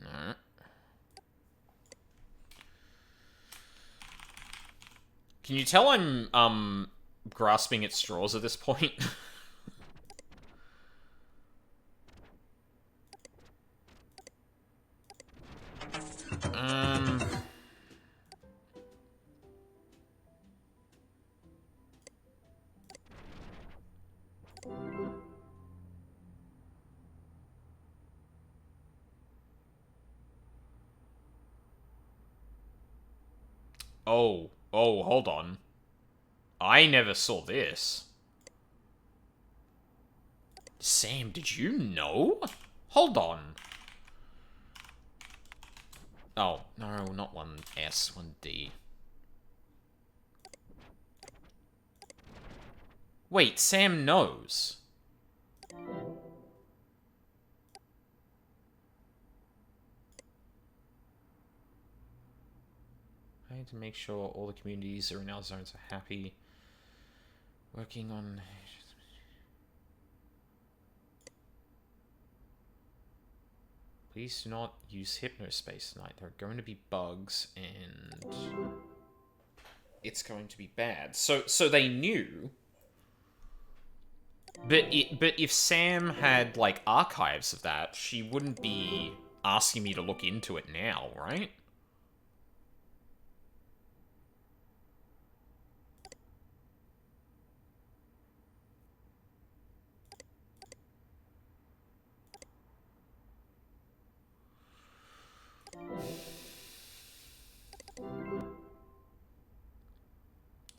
No. Can you tell I'm, grasping at straws at this point? Oh, hold on. I never saw this. Sam, did you know? Hold on. Oh, no, not 1S, 1D. Wait, Sam knows. I need to make sure all the communities in our zones are happy. Working on... Please do not use Hypnospace tonight. There are going to be bugs, and... it's going to be bad. So they knew... But if Sam had, like, archives of that, she wouldn't be asking me to look into it now, right?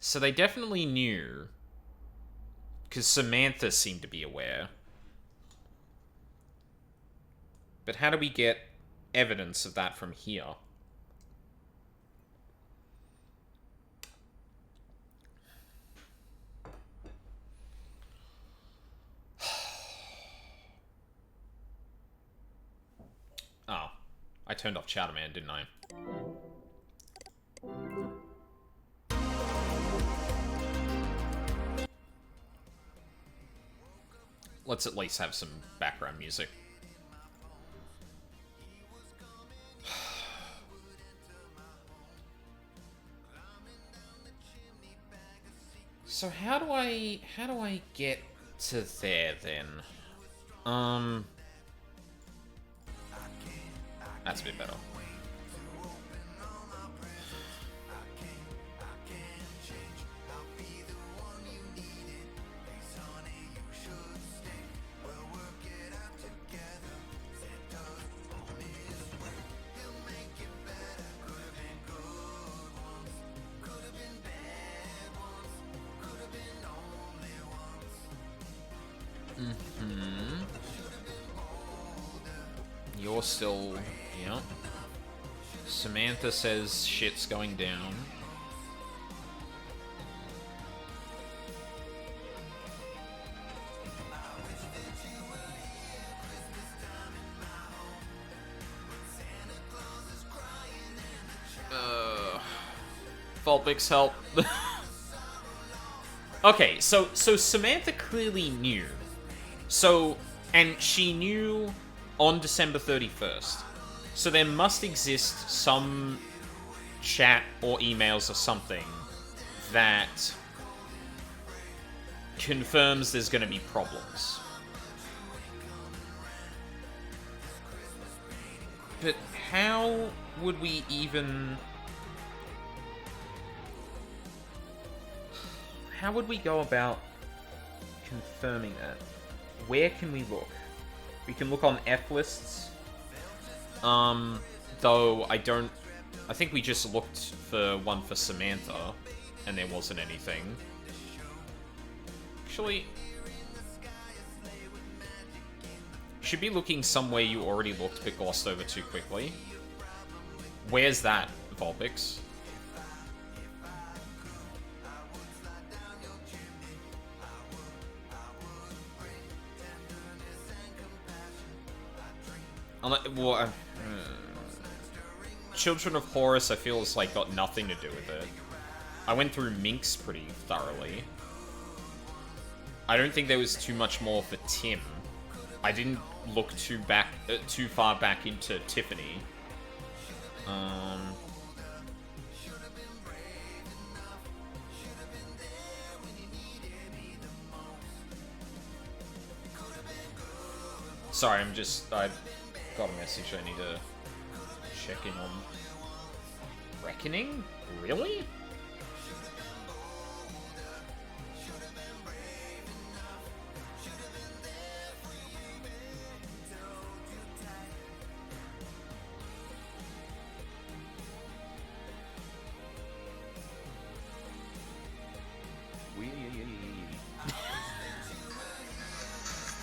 So they definitely knew... because Samantha seemed to be aware. But how do we get evidence of that from here? Oh. I turned off Chowderman, didn't I? Let's at least have some background music. So how do I get to there then? That's a bit better. You're still... yeah. Samantha says shit's going down. Vulpix, help. Okay, so Samantha clearly knew. So, and she knew on December 31st. So there must exist some chat or emails or something that confirms there's going to be problems. But how would we even... how would we go about confirming that? Where can we look? We can look on F-lists. Though I don't... I think we just looked for one for Samantha, and there wasn't anything. Actually... should be looking somewhere you already looked but glossed over too quickly. Where's that, Vulpix? Well, Children of Horus, I feel, has, like, got nothing to do with it. I went through Minx pretty thoroughly. I don't think there was too much more for Tim. I didn't look too far back into Tiffany. Sorry, I got a message I need to check in on. Reckoning? Really?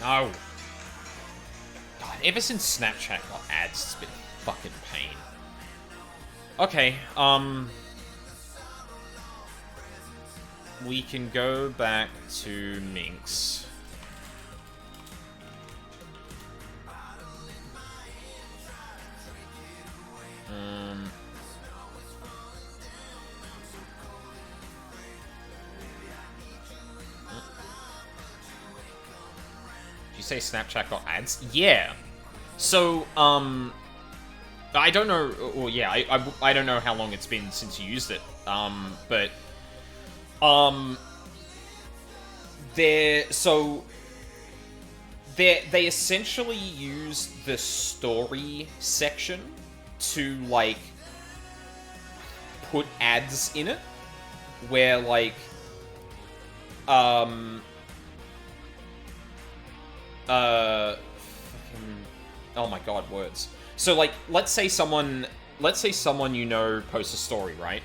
No. God, ever since Snapchat got ads, it's been a fucking pain. Okay, we can go back to Minx. Did you say Snapchat got ads? Yeah. So, I don't know, well, yeah, I don't know how long it's been since you used it, but, they essentially use the story section to, like, put ads in it, where, like, fucking, oh my god, words. So, like, let's say someone you know posts a story, right?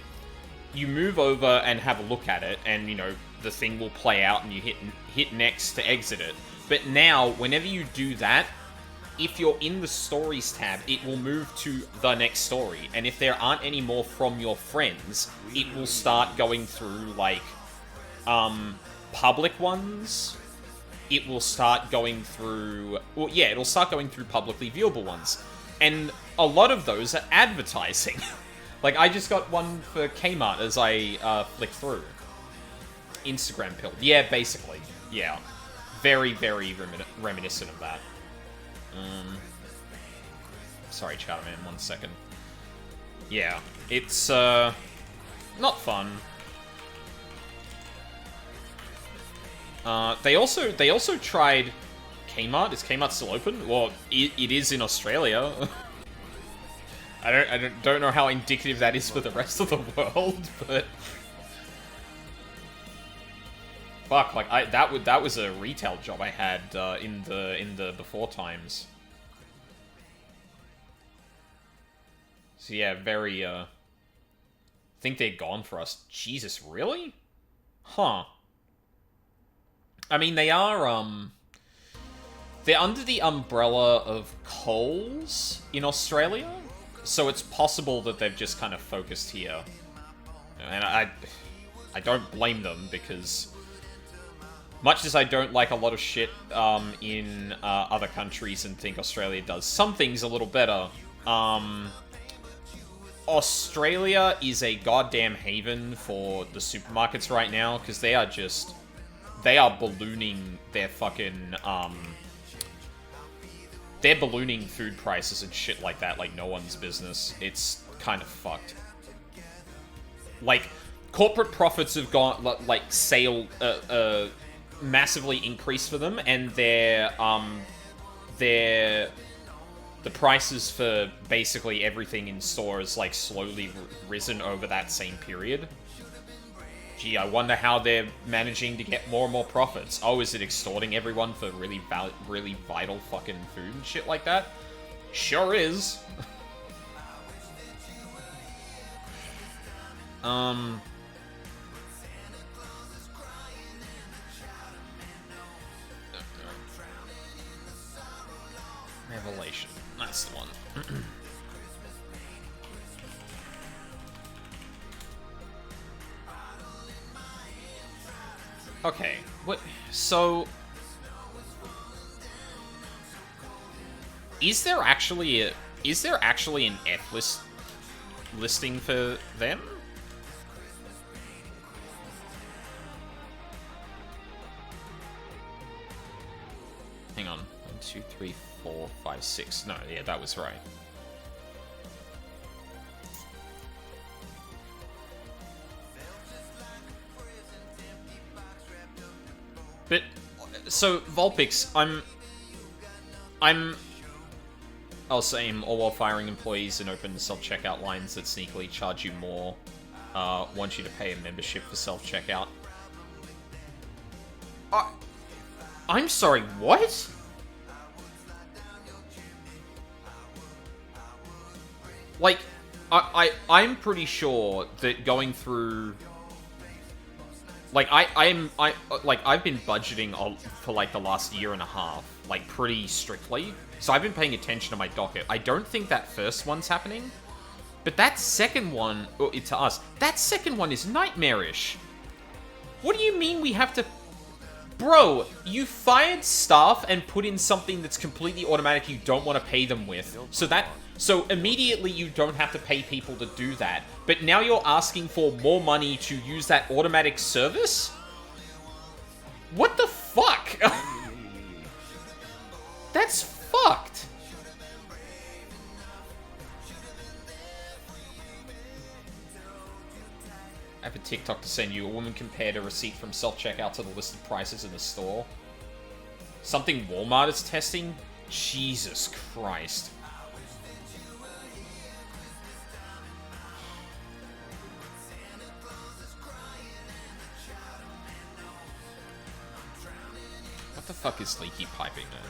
You move over and have a look at it, and, you know, the thing will play out, and you hit next to exit it. But now, whenever you do that, if you're in the Stories tab, it will move to the next story. And if there aren't any more from your friends, it will start going through, like, public ones. It will start going through... Well, yeah, it'll start going through publicly viewable ones. And a lot of those are advertising. Like, I just got one for Kmart as I flick through. Instagram pill. Yeah, basically. Yeah. Very, very reminiscent of that. Sorry, Chatterman, 1 second. Yeah, it's, not fun. They also tried Kmart. Is Kmart still open? Well, it is in Australia. I don't know how indicative that is for the rest of the world, but fuck, like that was a retail job I had in the before times. So yeah, very I think they're gone for us. Jesus, really? Huh. I mean, they are they're under the umbrella of Coles in Australia, so it's possible that they've just kind of focused here. And I don't blame them, because much as I don't like a lot of shit in other countries and think Australia does some things a little better, Australia is a goddamn haven for the supermarkets right now, because they are ballooning their fucking, they're ballooning food prices and shit like that like no one's business. It's kind of fucked. Like, corporate profits have gone, like, massively increased for them, and the prices for basically everything in stores, like, slowly risen over that same period. Gee, I wonder how they're managing to get more and more profits. Oh, is it extorting everyone for really vital fucking food and shit like that? Sure is. Revelation. That's the one. Okay, what? So, is there actually an F listing for them? Hang on, 1, 2, 3, 4, 5, 6. No, yeah, that was right. But, so, Vulpix, I'll say all while firing employees and open self-checkout lines that sneakily charge you more, want you to pay a membership for self-checkout. I'm sorry, what? Like, I'm pretty sure that going through... Like, I've been budgeting for, like, the last year and a half, like, pretty strictly. So I've been paying attention to my docket. I don't think that first one's happening. But that second one, to us, that second one is nightmarish. What do you mean we have to... Bro, you fired staff and put in something that's completely automatic you don't want to pay them with. So immediately you don't have to pay people to do that. But now you're asking for more money to use that automatic service? What the fuck? That's fucked. I have a TikTok to send you. A woman compared a receipt from self-checkout to the listed prices in the store. Something Walmart is testing? Jesus Christ. What the fuck is leaky piping, man?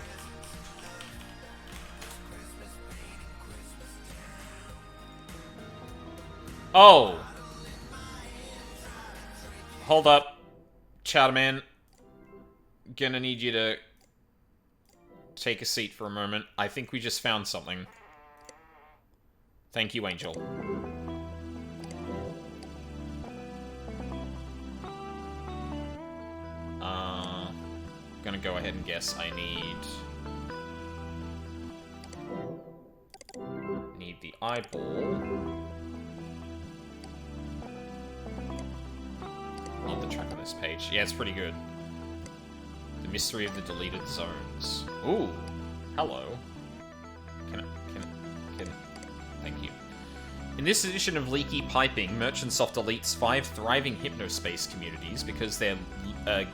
Oh! Hold up, Chowderman. Gonna need you to take a seat for a moment. I think we just found something. Thank you, Angel. Gonna go ahead and guess I need the eyeball. Love the track on this page. Yeah, it's pretty good. The mystery of the deleted zones. Ooh, hello. Thank you. In this edition of Leaky Piping, Merchantsoft deletes 5 thriving Hypnospace communities because they're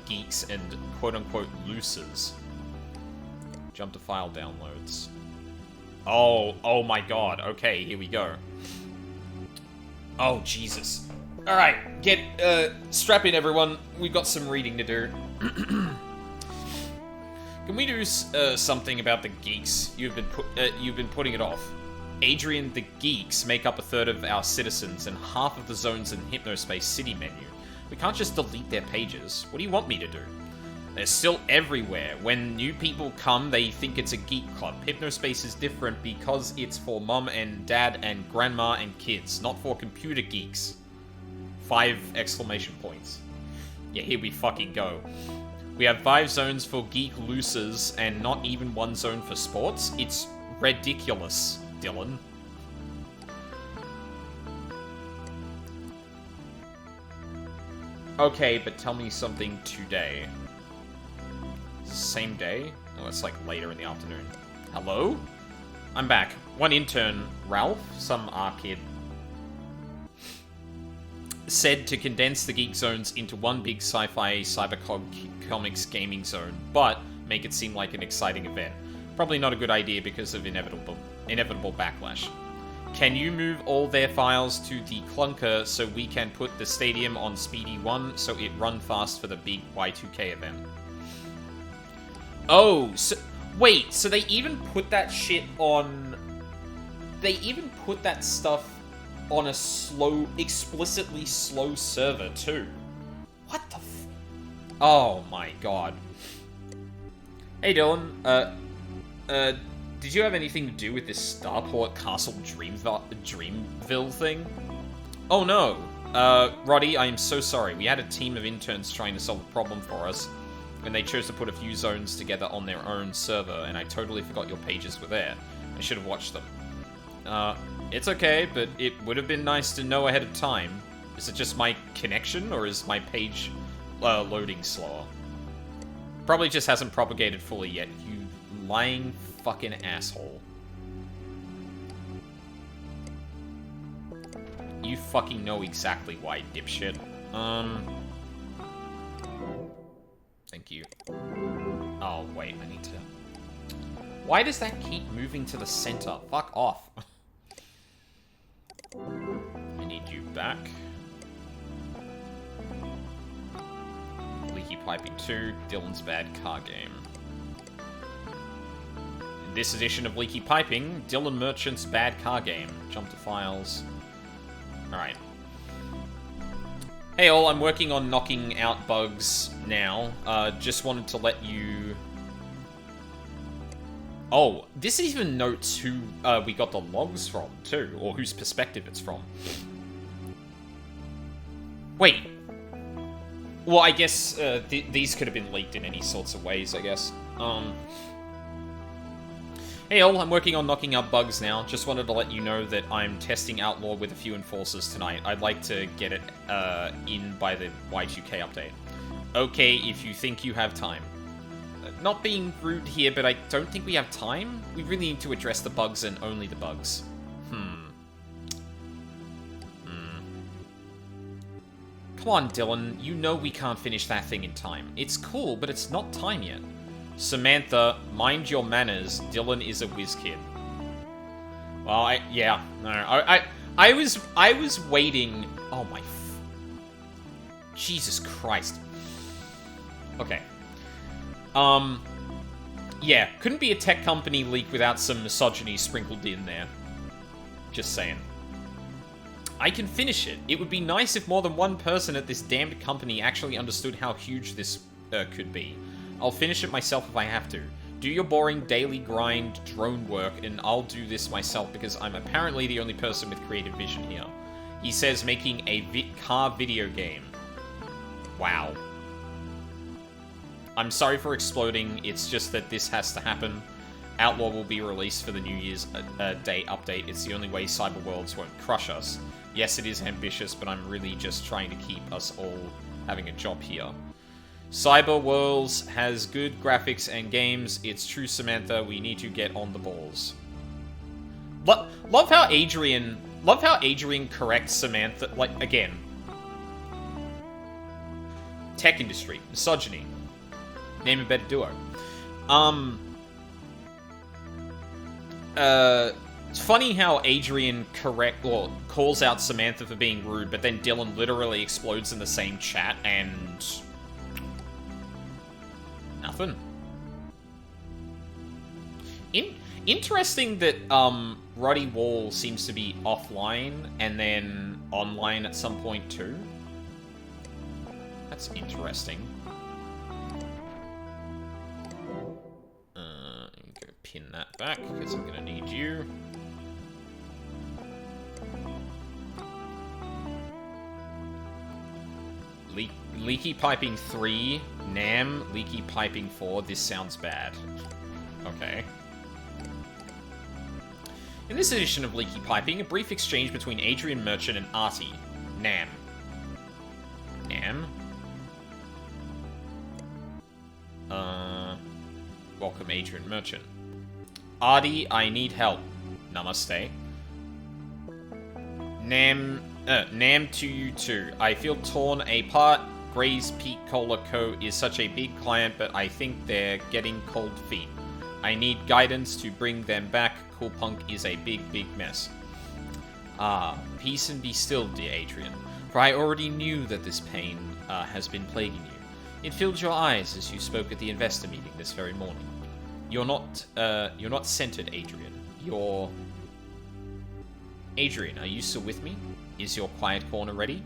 geeks and quote-unquote looses. Jump to file downloads. Oh my god. Okay, here we go. Oh, Jesus. Alright, strap in, everyone. We've got some reading to do. Can we do something about the geeks? You've been putting it off. Adrian, the geeks make up 1/3 of our citizens and half of the zones in Hypnospace city menu. We can't just delete their pages. What do you want me to do? They're still everywhere. When new people come, they think it's a geek club. Hypnospace is different because it's for mum and dad and grandma and kids, not for computer geeks. 5 exclamation points. Yeah, here we fucking go. We have 5 zones for geek looses and not even 1 zone for sports. It's ridiculous, Dylan. Okay, but tell me something today. Is it the same day? Oh, it's like later in the afternoon. Hello? I'm back. One intern, Ralph, some kid, said to condense the geek zones into one big sci-fi cybercomics gaming zone, but make it seem like an exciting event. Probably not a good idea because of inevitable backlash. Can you move all their files to the clunker so we can put the stadium on Speedy 1 so it run fast for the big Y2K event? Oh, so wait, so they even put that shit on... They even put that stuff on a explicitly slow server too. What the f... Oh my god. Hey Dylan, did you have anything to do with this Starport Castle Dreamville thing? Oh no. Roddy, I am so sorry. We had a team of interns trying to solve a problem for us, and they chose to put a few zones together on their own server, and I totally forgot your pages were there. I should have watched them. It's okay, but it would have been nice to know ahead of time. Is it just my connection, or is my page loading slower? Probably just hasn't propagated fully yet, you lying fucking asshole. You fucking know exactly why, dipshit. Thank you. Oh, wait, I need to... Why does that keep moving to the center? Fuck off. I need you back. Leaky Piping 2, Dylan's Bad Car Game. In this edition of Leaky Piping, Dylan Merchant's Bad Car Game. Jump to files. Alright. Hey all, I'm working on knocking out bugs now. Just wanted to let you... Oh, this even notes who we got the logs from, too, or whose perspective it's from. Wait. Well, I guess these could have been leaked in any sorts of ways, I guess. Hey all, I'm working on knocking out bugs now. Just wanted to let you know that I'm testing Outlaw with a few enforcers tonight. I'd like to get it in by the Y2K update. Okay, if you think you have time. Not being rude here, but I don't think we have time. We really need to address the bugs and only the bugs. Come on, Dylan. You know we can't finish that thing in time. It's cool, but it's not time yet. Samantha, mind your manners. Dylan is a whiz kid. Well, I was waiting. Oh my. Jesus Christ. Okay. Yeah, couldn't be a tech company leak without some misogyny sprinkled in there. Just saying. I can finish it. It would be nice if more than one person at this damned company actually understood how huge this could be. I'll finish it myself if I have to. Do your boring daily grind drone work, and I'll do this myself because I'm apparently the only person with creative vision here. He says making a car video game. Wow. I'm sorry for exploding, it's just that this has to happen. Outlaw will be released for the New Year's Day update. It's the only way Cyberworlds won't crush us. Yes, it is ambitious, but I'm really just trying to keep us all having a job here. Cyberworlds has good graphics and games. It's true, Samantha. We need to get on the balls. Love how Adrian corrects Samantha. Like, again. Tech industry. Misogyny. Name a better duo. It's funny how Adrian calls out Samantha for being rude, but then Dylan literally explodes in the same chat and... nothing. Interesting that Roddy Wall seems to be offline and then online at some point too. That's interesting. I'm gonna pin that back because I'm gonna need you. Leaky Piping 3, Nam, Leaky Piping 4, this sounds bad. Okay. In this edition of Leaky Piping, a brief exchange between Adrian Merchant and Artie. Nam. Nam? Welcome Adrian Merchant. Artie, I need help. Namaste. Nam to you too. I feel torn apart. Gray's Peak Cola Co. is such a big client, but I think they're getting cold feet. I need guidance to bring them back. Cool Punk is a big, big mess. Ah, peace and be still, dear Adrian, for I already knew that this pain has been plaguing you. It filled your eyes as you spoke at the investor meeting this very morning. You're not centered, Adrian. You're... Adrian, are you still with me? Is your quiet corner ready?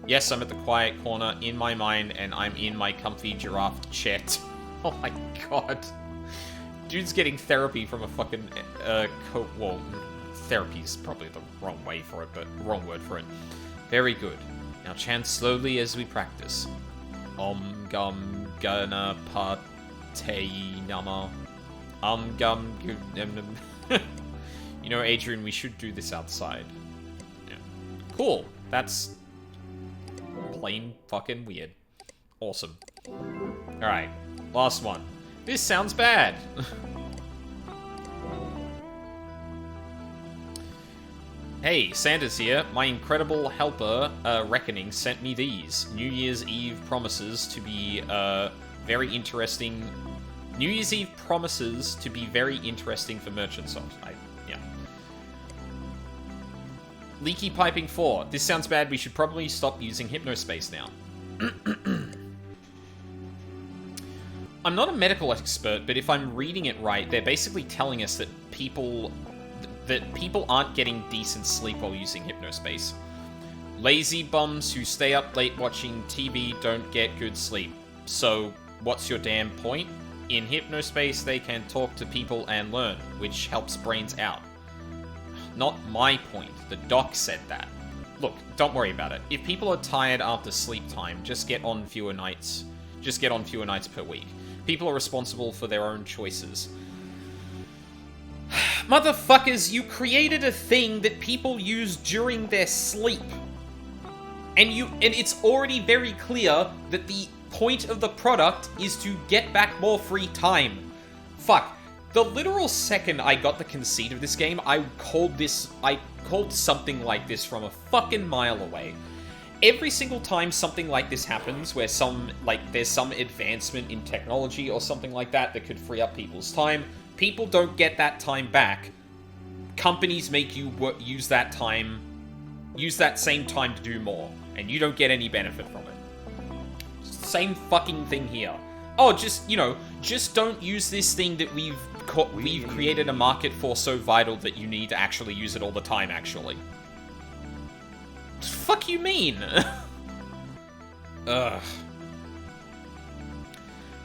Yes, I'm at the quiet corner in my mind, and I'm in my comfy giraffe chair. Oh my god. Dude's getting therapy from a fucking, well, therapy's probably the wrong way for it, but wrong word for it. Very good. Now chant slowly as we practice. Om gum gana pate nama. Gum You know, Adrian, we should do this outside. Yeah. Cool. That's plain fucking weird. Awesome. Alright. Last one. This sounds bad. Hey, Sanders here. My incredible helper, Reckoning, sent me these. New Year's Eve promises to be, very interesting... New Year's Eve promises to be very interesting for Merchantsoft. Yeah. Leaky Piping 4. This sounds bad. We should probably stop using Hypnospace now. I'm not a medical expert, but if I'm reading it right, they're basically telling us that people aren't getting decent sleep while using Hypnospace. Lazy bums who stay up late watching TV don't get good sleep. So, what's your damn point? In Hypnospace, they can talk to people and learn, which helps brains out. Not my point. The doc said that. Look, don't worry about it. If people are tired after sleep time, just get on fewer nights. Just get on fewer nights per week. People are responsible for their own choices. Motherfuckers, you created a thing that people use during their sleep. And it's already very clear that the point of the product is to get back more free time. Fuck. The literal second I got the conceit of this game, I called something like this from a fucking mile away. Every single time something like this happens, where there's some advancement in technology or something like that that could free up people's time, people don't get that time back. Companies make you use that same time to do more, and you don't get any benefit from it. Same fucking thing here. Oh, just don't use this thing that we've created a market for so vital that you need to actually use it all the time, actually. Fuck you mean? Ugh.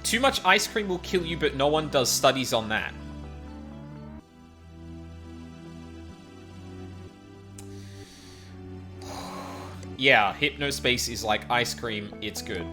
Too much ice cream will kill you, but no one does studies on that. Yeah, Hypnospace is like ice cream, it's good.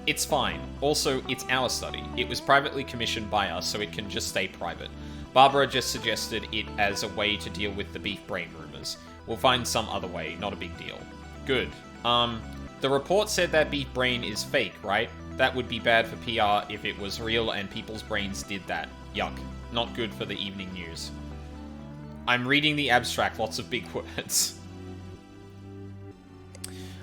It's fine. Also, it's our study. It was privately commissioned by us, so it can just stay private. Barbara just suggested it as a way to deal with the beef brain rumors. We'll find some other way, not a big deal. Good. The report said that beef brain is fake, right? That would be bad for PR if it was real and people's brains did that. Yuck. Not good for the evening news. I'm reading the abstract, lots of big words.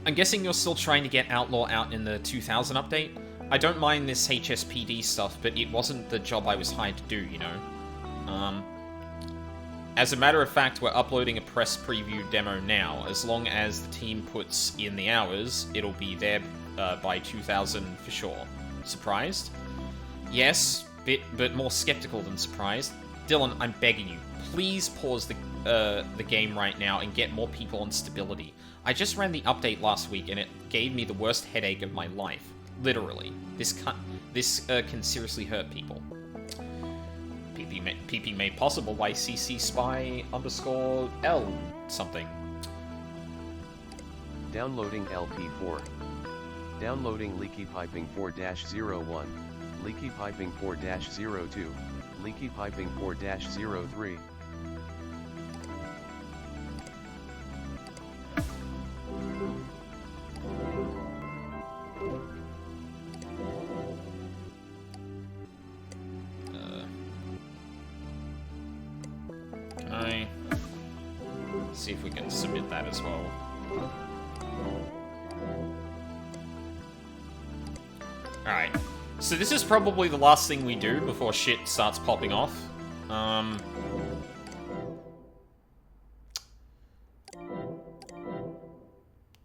I'm guessing you're still trying to get Outlaw out in the 2000 update? I don't mind this HSPD stuff, but it wasn't the job I was hired to do, you know? As a matter of fact, we're uploading a press preview demo now. As long as the team puts in the hours, it'll be there by 2000 for sure. Surprised? Yes, but more skeptical than surprised. Dylan, I'm begging you, please pause the game right now and get more people on stability. I just ran the update last week and it gave me the worst headache of my life. Literally. This can seriously hurt people. PP made possible by CC Spy _L something. Downloading LP4. Downloading Leaky Piping 4-01. Leaky Piping 4-02. Leaky Piping 4-03. See if we can submit that as well. Alright. So this is probably the last thing we do before shit starts popping off.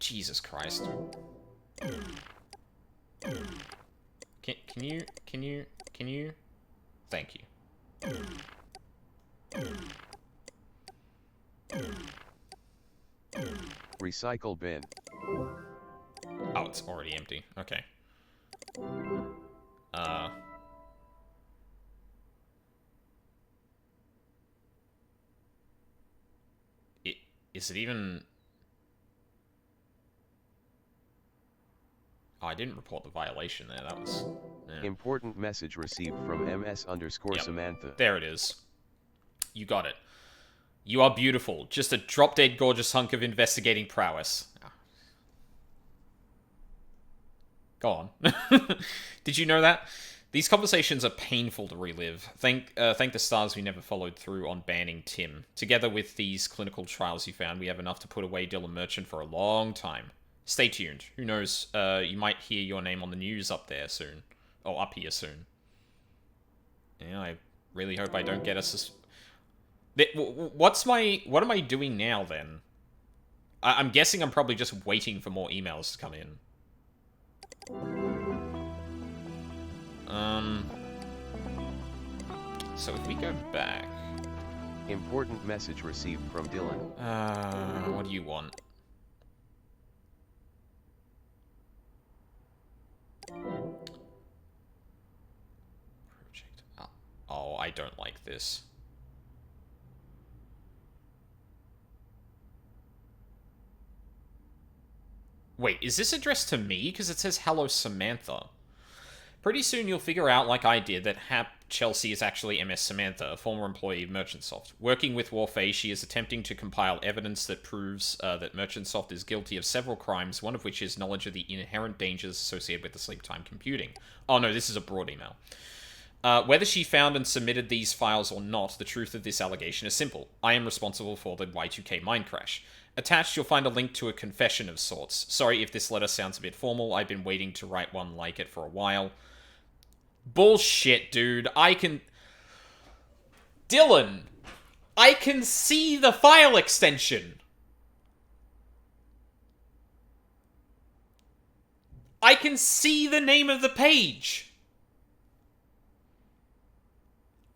Jesus Christ. Can you? Thank you. Recycle bin. Oh, it's already empty. Okay. Is it even... Oh, I didn't report the violation there. That was... Yeah. Important message received from MS_Samantha. There it is. You got it. You are beautiful. Just a drop-dead gorgeous hunk of investigating prowess. Go on. Did you know that? These conversations are painful to relive. Thank the stars we never followed through on banning Tim. Together with these clinical trials you found, we have enough to put away Dylan Merchant for a long time. Stay tuned. Who knows, you might hear your name on the news up there soon. Or up here soon. Yeah, I really hope I don't get a what am I doing now, then? I'm guessing I'm probably just waiting for more emails to come in. So if we go back... Important message received from Dylan. What do you want? Project. Oh, I don't like this. Wait, is this addressed to me? Because it says, hello, Samantha. Pretty soon you'll figure out, like I did, that Hap Chelsea is actually MS Samantha, a former employee of Merchantsoft. Working with Warface, she is attempting to compile evidence that proves that Merchantsoft is guilty of several crimes, one of which is knowledge of the inherent dangers associated with the sleep time computing. Oh no, this is a broad email. Whether she found and submitted these files or not, the truth of this allegation is simple. I am responsible for the Y2K mine crash. Attached, you'll find a link to a confession of sorts. Sorry if this letter sounds a bit formal, I've been waiting to write one like it for a while. Bullshit, dude. Dylan! I can see the file extension! I can see the name of the page!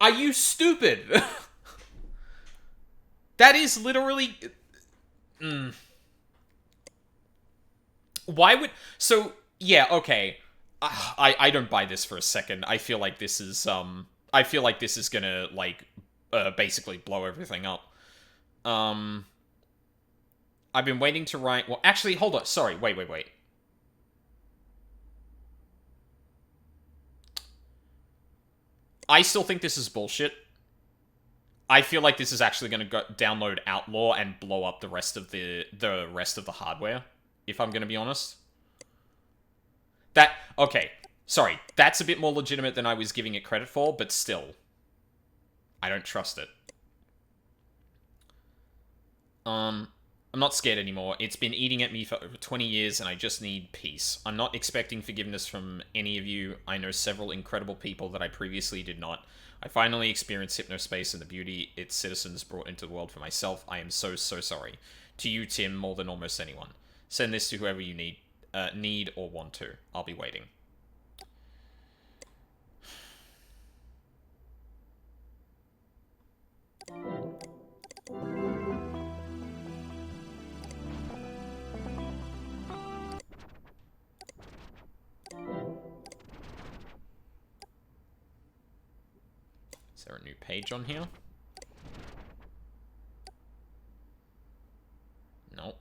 Are you stupid? That is literally... Why would... So, yeah, okay. I don't buy this for a second. I feel like this is, I feel like this is gonna, like, basically blow everything up. I've been waiting to write... Well, actually, hold on. Sorry, wait. I still think this is bullshit. I feel like this is actually going to download Outlaw and blow up the rest of the rest of the hardware, if I'm going to be honest. Okay, sorry, that's a bit more legitimate than I was giving it credit for, but still, I don't trust it. I'm not scared anymore. It's been eating at me for over 20 years, and I just need peace. I'm not expecting forgiveness from any of you. I know several incredible people that I previously did not. I finally experienced Hypnospace and the beauty its citizens brought into the world for myself. I am so sorry. To you, Tim, more than almost anyone. Send this to whoever you need or want to. I'll be waiting. Is there a new page on here? Nope.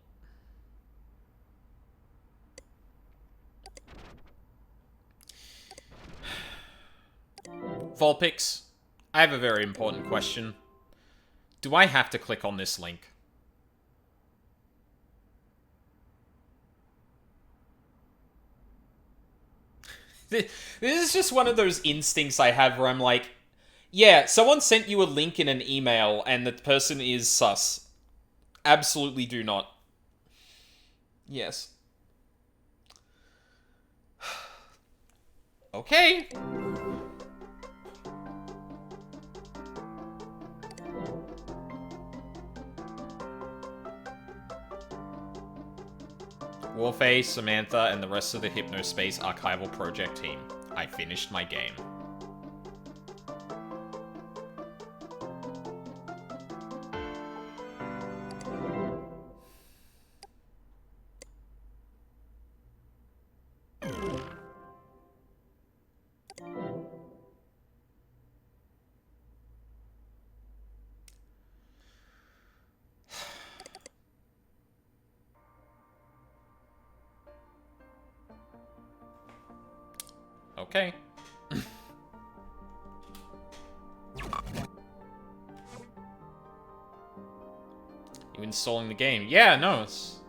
Volpix, I have a very important question. Do I have to click on this link? This is just one of those instincts I have where I'm like, yeah, someone sent you a link in an email and the person is sus. Absolutely do not. Yes. Okay. Warface, Samantha, and the rest of the Hypnospace archival project team. I finished my game. Okay. You installing the game? Yeah, no, it's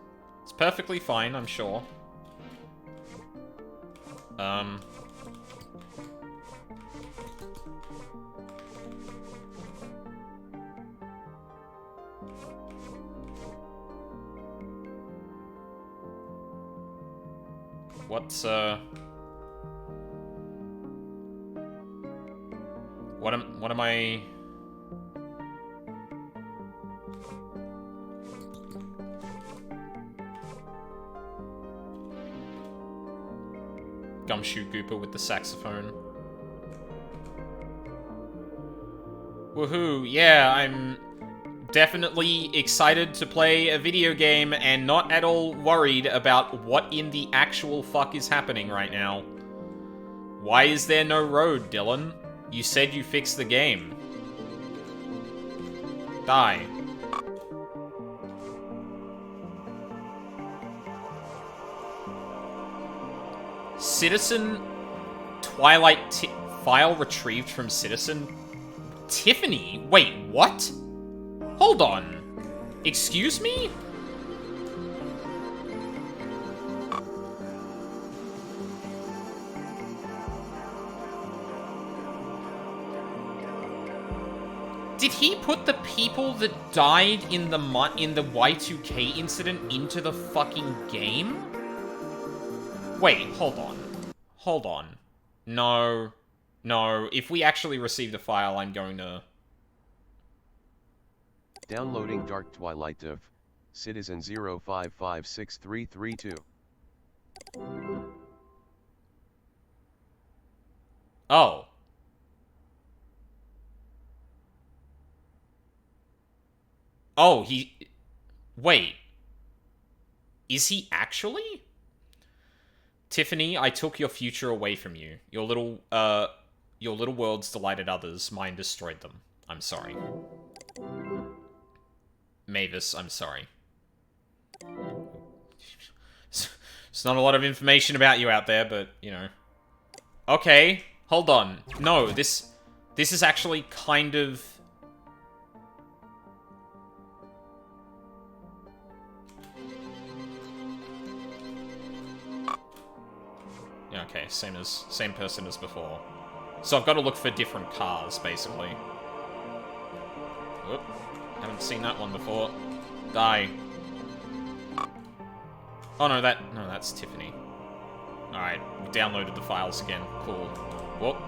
perfectly fine, I'm sure. What's What am I... Gumshoe Gooper with the saxophone. Woohoo, yeah, definitely excited to play a video game and not at all worried about what in the actual fuck is happening right now. Why is there no road, Dylan? You said you fixed the game. Die. Citizen Twilight file retrieved from Citizen Tiffany? Wait, what? Hold on. Excuse me? Did he put the people that died in the Y2K incident into the fucking game? Wait, hold on. Hold on. No. No, if we actually received a file, I'm going to... Downloading Dark Twilight of Citizen 05563332. Oh. Oh, he... Wait. Is he actually? Tiffany, I took your future away from you. Your little worlds delighted others. Mine destroyed them. I'm sorry. Mavis, I'm sorry. It's not a lot of information about you out there, but, you know. Okay, hold on. No, this is actually kind of... Yeah, okay, same person as before. So I've got to look for different cars, basically. Whoop. Haven't seen that one before. Die. Oh, no, that's Tiffany. Alright, we downloaded the files again. Cool. Whoop.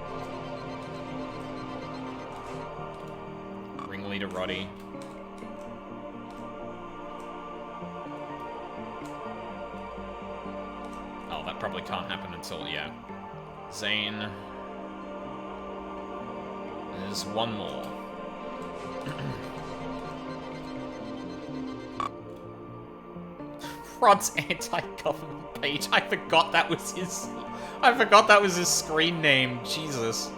Ringleader Roddy. Oh, that probably can't happen until, yeah. Zane. There's one more. Rod's anti-government page. I forgot that was his screen name. Jesus.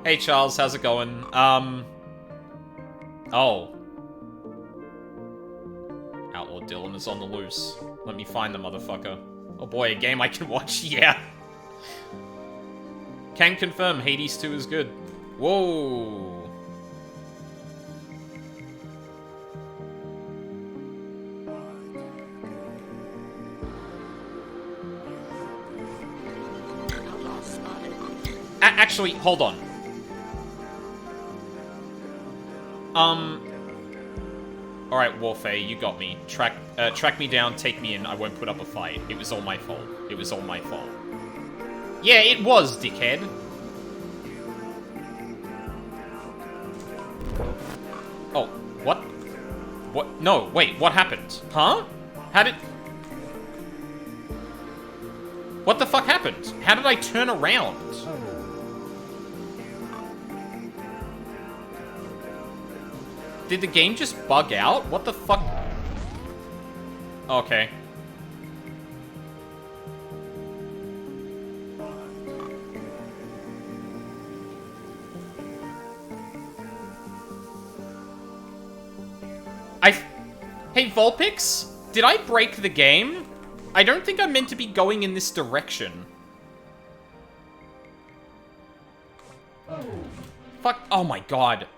Hey Charles, how's it going? Oh. Outlaw Dylan is on the loose. Let me find the motherfucker. Oh boy, a game I can watch, yeah. Can confirm Hades 2 is good. Whoa. Actually, hold on. Alright, Warfare, you got me. Track me down, take me in, I won't put up a fight. It was all my fault. It was all my fault. Yeah, it was, dickhead. Oh, what? What? No, wait, what happened? Huh? How did... What the fuck happened? How did I turn around? Did the game just bug out? What the fuck? Okay. Hey, Vulpix? Did I break the game? I don't think I'm meant to be going in this direction. Fuck. Oh my god.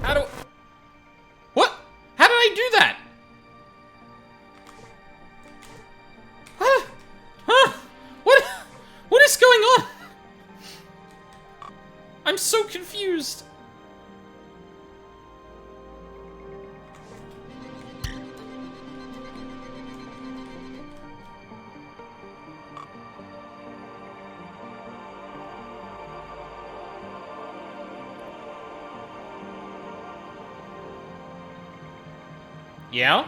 How do... What? How did I do that? Huh? Huh? What is going on? I'm so confused. Yeah?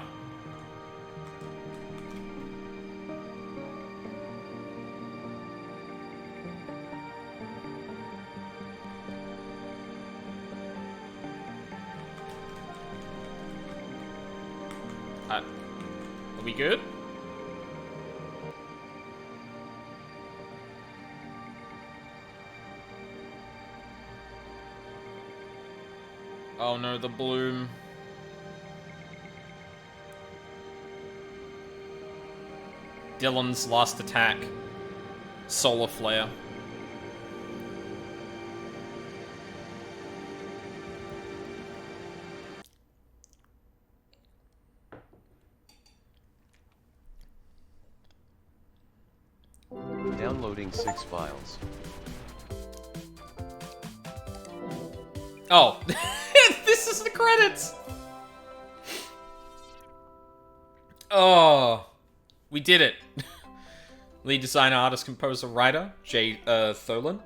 We good? Oh no, the bloom. Dylan's last attack. Solar Flare. Downloading 6 files. Oh, this is the credits. Oh, we did it. Lead designer, artist, composer, writer, Jay Tholen.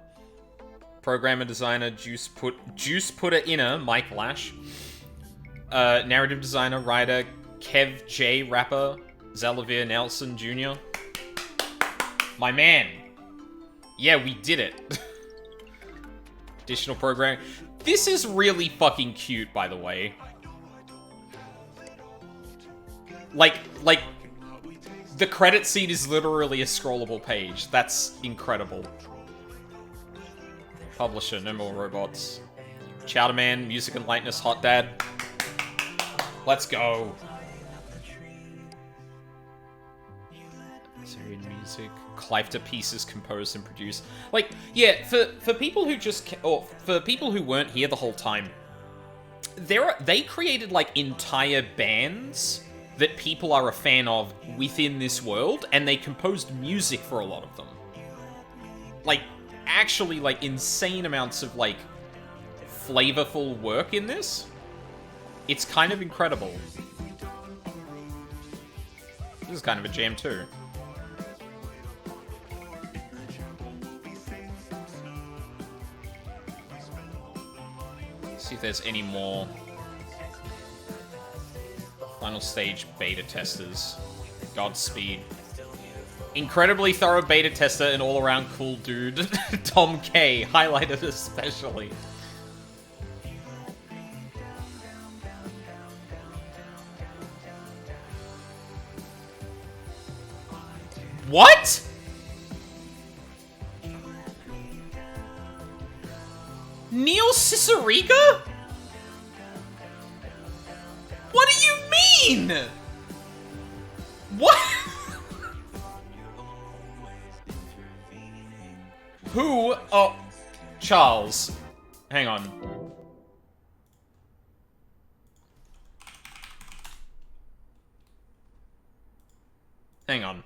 Programmer, designer, Juice Putter Inner, Mike Lash. Narrative designer, writer, Kev J, rapper, Zalavir Nelson Jr. My man. Yeah, we did it. Additional program. This is really fucking cute, by the way. Like, the credit scene is literally a scrollable page. That's incredible. Publisher, No More Robots. Chowderman, Music and Lightness, Hot Dad. Let's go. Syrian music. Clive to Pieces, composed and produced. Like, yeah, for people who just, or for people who weren't here the whole time, they created, like, entire bands that people are a fan of within this world, and they composed music for a lot of them. Like, actually, like, insane amounts of, like, flavorful work in this. It's kind of incredible. This is kind of a jam, too. See if there's any more final stage beta testers. Godspeed. Incredibly thorough beta tester and all-around cool dude, Tom K, highlighted especially. What? Neil Ciceriga? What do you mean? What? Who? Oh, Charles. Hang on. Hang on.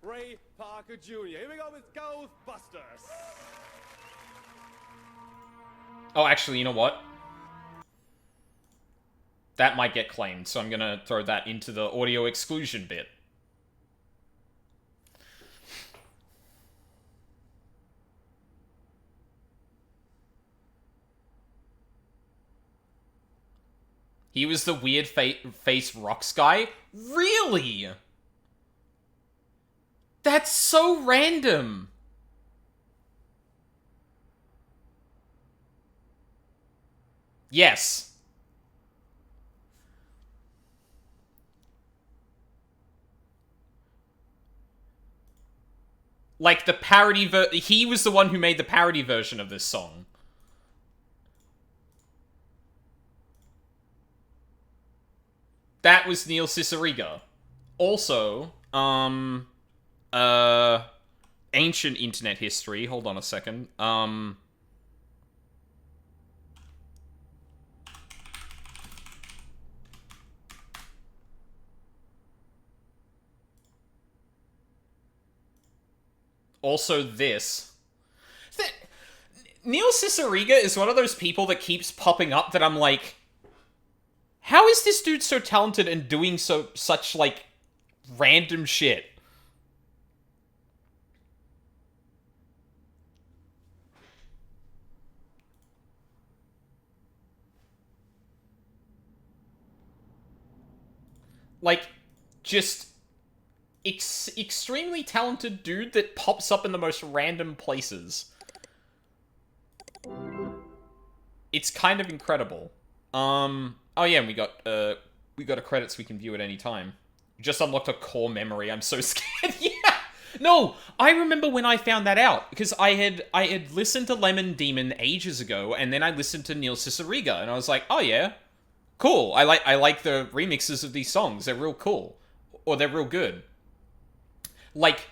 Ray Parker Jr. Here we go with Ghostbusters. Oh, actually, you know what? That might get claimed, so I'm gonna throw that into the audio exclusion bit. He was the weird face rocks guy? Really? That's so random. Yes. Like the parody he was the one who made the parody version of this song. That was Neil Ciceriga. Also, ancient internet history. Hold on a second. Also this. Neil Ciceriga is one of those people that keeps popping up that I'm like, how is this dude so talented and doing such, like, random shit? Like, just extremely talented dude that pops up in the most random places. It's kind of incredible. Oh yeah, and we got a credits we can view at any time. Just unlocked a core memory. I'm so scared. Yeah. No, I remember when I found that out because I had listened to Lemon Demon ages ago, and then I listened to Neil Cicierega, and I was like, oh yeah, cool. I like the remixes of these songs. They're real cool, or they're real good. Like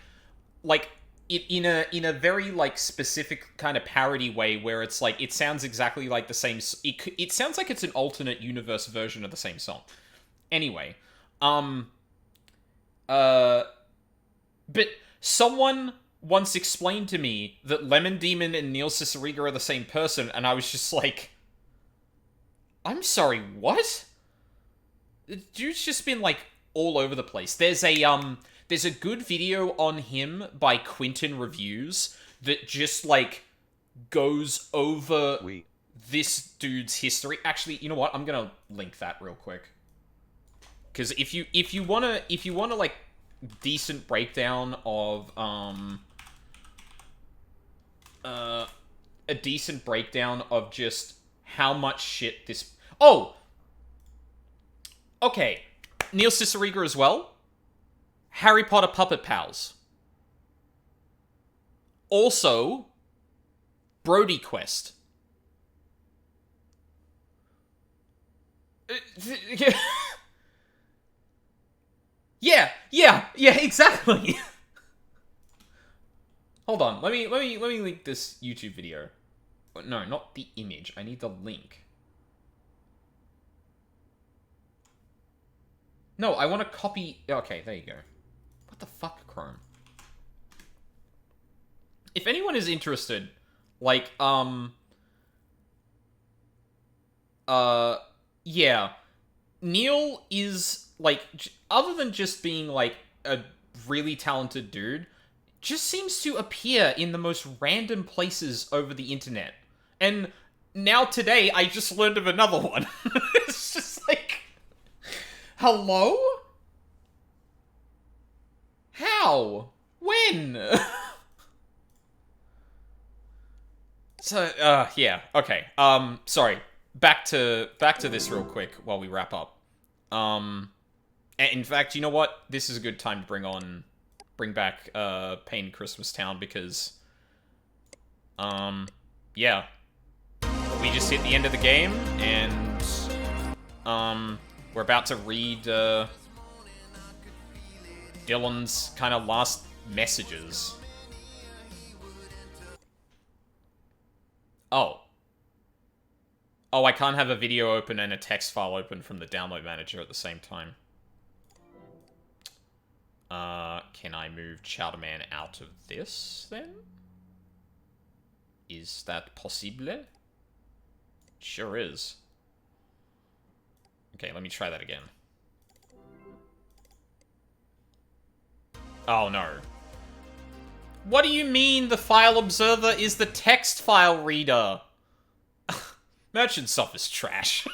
it in a very like specific kind of parody way where it's like it sounds exactly like the same. It sounds like it's an alternate universe version of the same song. Anyway, but someone once explained to me that Lemon Demon and Neil Cicierega are the same person, and I was just like, I'm sorry, what? The dude's just been like all over the place. There's a good video on him by Quinton Reviews that just like goes over this dude's history. Actually, you know what? I'm gonna link that real quick. Because if you wanna like decent breakdown of a decent breakdown of just how much shit this. Oh, okay. Neil Cicierega as well. Harry Potter Puppet Pals. Also, Brody Quest. Yeah, exactly. Hold on, let me link this YouTube video. No, not the image. I need the link. No, I want to copy. Okay, there you go. What the fuck, Chrome? If anyone is interested, like, yeah, Neil is like, other than just being like a really talented dude, just seems to appear in the most random places over the internet. And now today, I just learned of another one. It's just like, hello? How? When? So, yeah, okay. Sorry. Back to this real quick while we wrap up. In fact, you know what? This is a good time to bring back, Pain Christmas Town because, yeah. We just hit the end of the game, and, we're about to read, Dylan's kind of last messages. Oh. Oh, I can't have a video open and a text file open from the download manager at the same time. Can I move Chowderman out of this, then? Is that possible? Sure is. Okay, let me try that again. Oh, no. What do you mean the file observer is the text file reader? Merchant stuff is trash.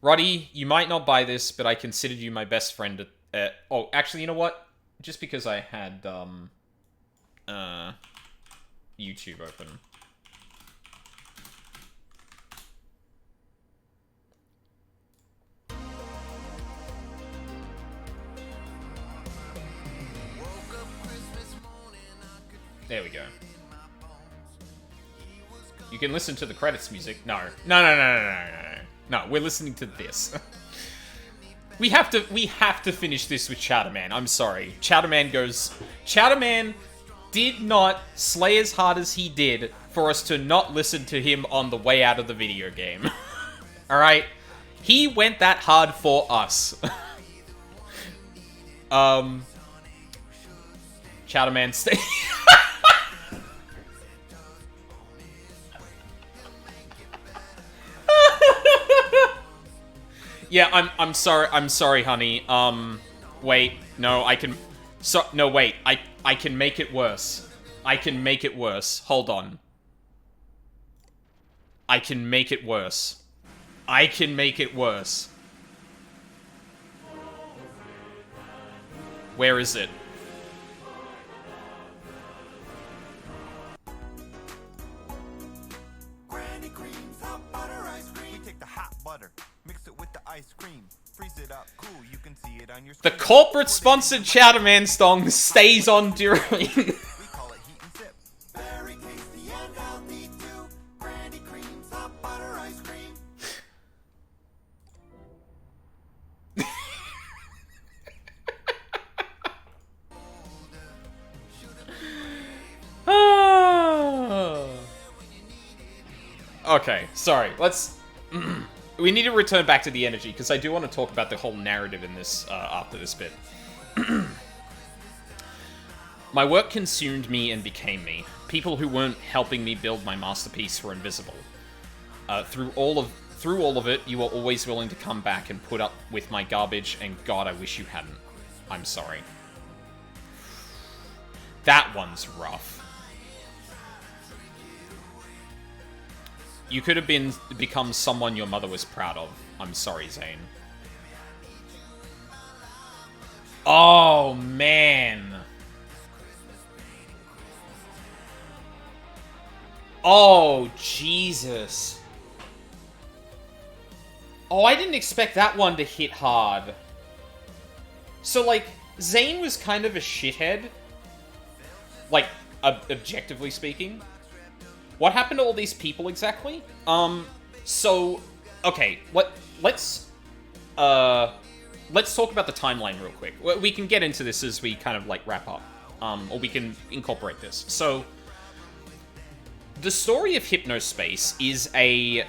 Roddy, you might not buy this, but I considered you my best friend at oh, actually, you know what? Just because I had, YouTube open. There we go. You can listen to the credits music. No, we're listening to this. we have to finish this with Chowderman. I'm sorry. Chowderman did not slay as hard as he did for us to not listen to him on the way out of the video game. Alright? He went that hard for us. Chowderman stay. Yeah, I'm sorry, honey. Wait, no, I can... no, wait, I can make it worse. I can make it worse. Hold on. I can make it worse. I can make it worse. Where is it? butter. Mix it with the ice cream. Freeze it up, cool, you can see it on your The screen. corporate-sponsored Chowderman song stays on during... We call it heat and sip. Very tasty and healthy too. Brandy creams, hot butter ice cream. Okay, sorry. Let's... we need to return back to the energy, because I do want to talk about the whole narrative in this after this bit. My work consumed me and became me. People who weren't helping me build my masterpiece were invisible. Through all of it, you were always willing to come back and put up with my garbage, and God, I wish you hadn't. I'm sorry. That one's rough. You could have become someone your mother was proud of. I'm sorry, Zane. Oh, man. Oh, Jesus. Oh, I didn't expect that one to hit hard. So, like, Zane was kind of a shithead. Like, objectively speaking. What happened to all these people exactly? So, okay, let's talk about the timeline real quick. We can get into this as we kind of, like, wrap up. Or we can incorporate this. So, the story of Hypnospace is a,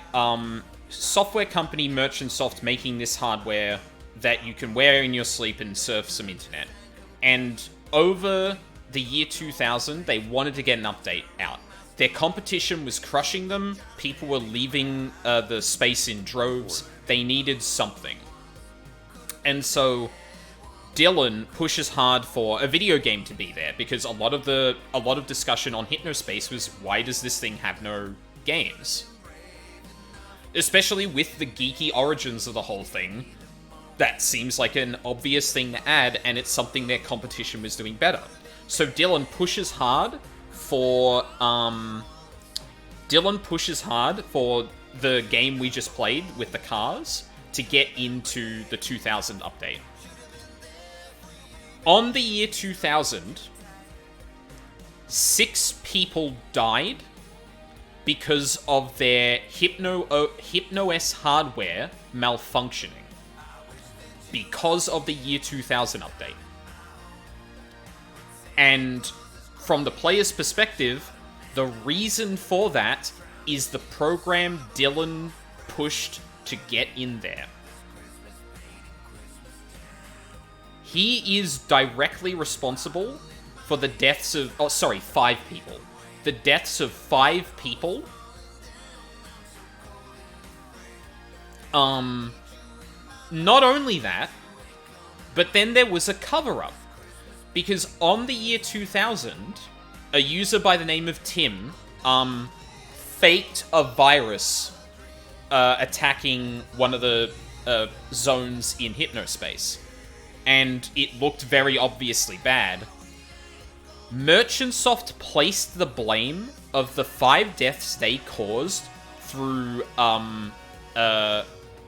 software company, Merchantsoft, making this hardware that you can wear in your sleep and surf some internet. And over the year 2000, they wanted to get an update out. Their competition was crushing them. People were leaving the space in droves. They needed something. And so Dylan pushes hard for a video game to be there, because a lot of discussion on Hypnospace was, why does this thing have no games? Especially with the geeky origins of the whole thing, that seems like an obvious thing to add, and it's something their competition was doing better. So Dylan pushes hard for the game we just played with the cars to get into the 2000 update. On the year 2000, 6 people died because of their HypnoS hardware malfunctioning. Because of the year 2000 update. And from the player's perspective, the reason for that is the program Dylan pushed to get in there. He is directly responsible for the deaths of... 5 people. The deaths of 5 people. Not only that, but then there was a cover-up. Because on the year 2000, a user by the name of Tim, faked a virus attacking one of the zones in Hypnospace. And it looked very obviously bad. Merchantsoft placed the blame of the 5 deaths they caused through, and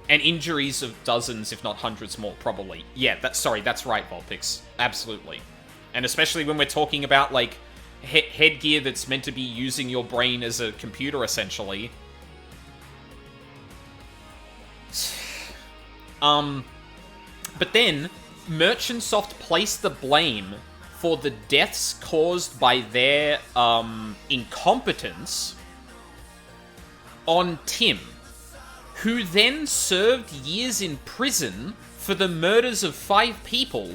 injuries of dozens, if not hundreds more, probably. Yeah, that's right, Volpix. Absolutely. And especially when we're talking about, like, headgear that's meant to be using your brain as a computer, essentially. But then, Merchantsoft placed the blame for the deaths caused by their, incompetence on Tim, who then served years in prison for the murders of 5 people,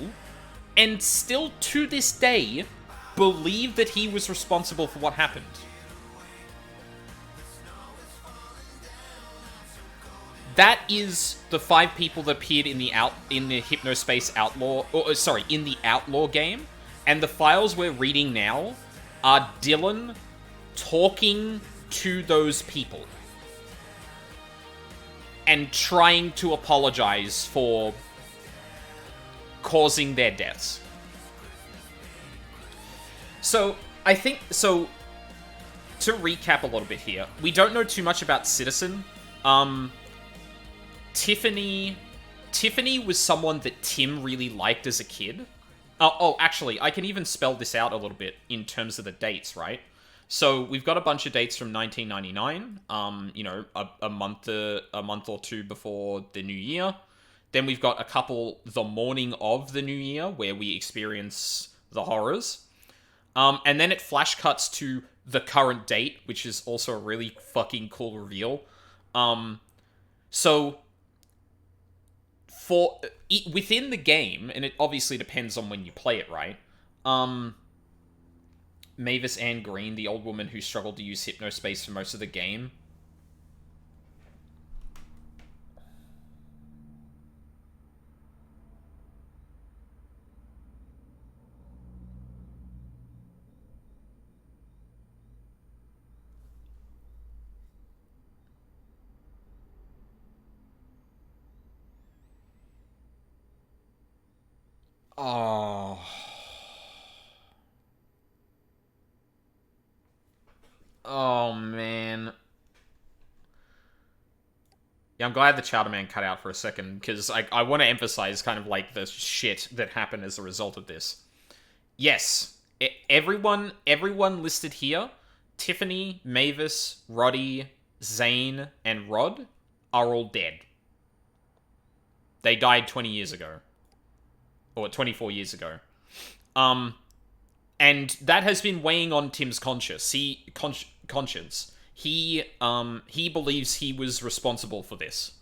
and still to this day believe that he was responsible for what happened. That is the 5 people that appeared in the Hypnospace Outlaw, in the Outlaw game, and the files we're reading now are Dylan talking to those people and trying to apologize for causing their deaths. So, to recap a little bit here, we don't know too much about Citizen. Tiffany was someone that Tim really liked as a kid. Actually, I can even spell this out a little bit in terms of the dates, right? So we've got a bunch of dates from 1999, a month or two before the new year. Then we've got a couple the morning of the new year where we experience the horrors. And then it flash cuts to the current date, which is also a really fucking cool reveal. So within the game, and it obviously depends on when you play it, right? Mavis Ann Green, the old woman who struggled to use Hypnospace for most of the game. Oh. Oh, man. Yeah, I'm glad the Chowder Man cut out for a second, because I want to emphasize kind of like the shit that happened as a result of this. Yes, everyone listed here, Tiffany, Mavis, Roddy, Zane, and Rod are all dead. They died 20 years ago. Or 24 years ago. And that has been weighing on Tim's conscience. He believes he was responsible for this.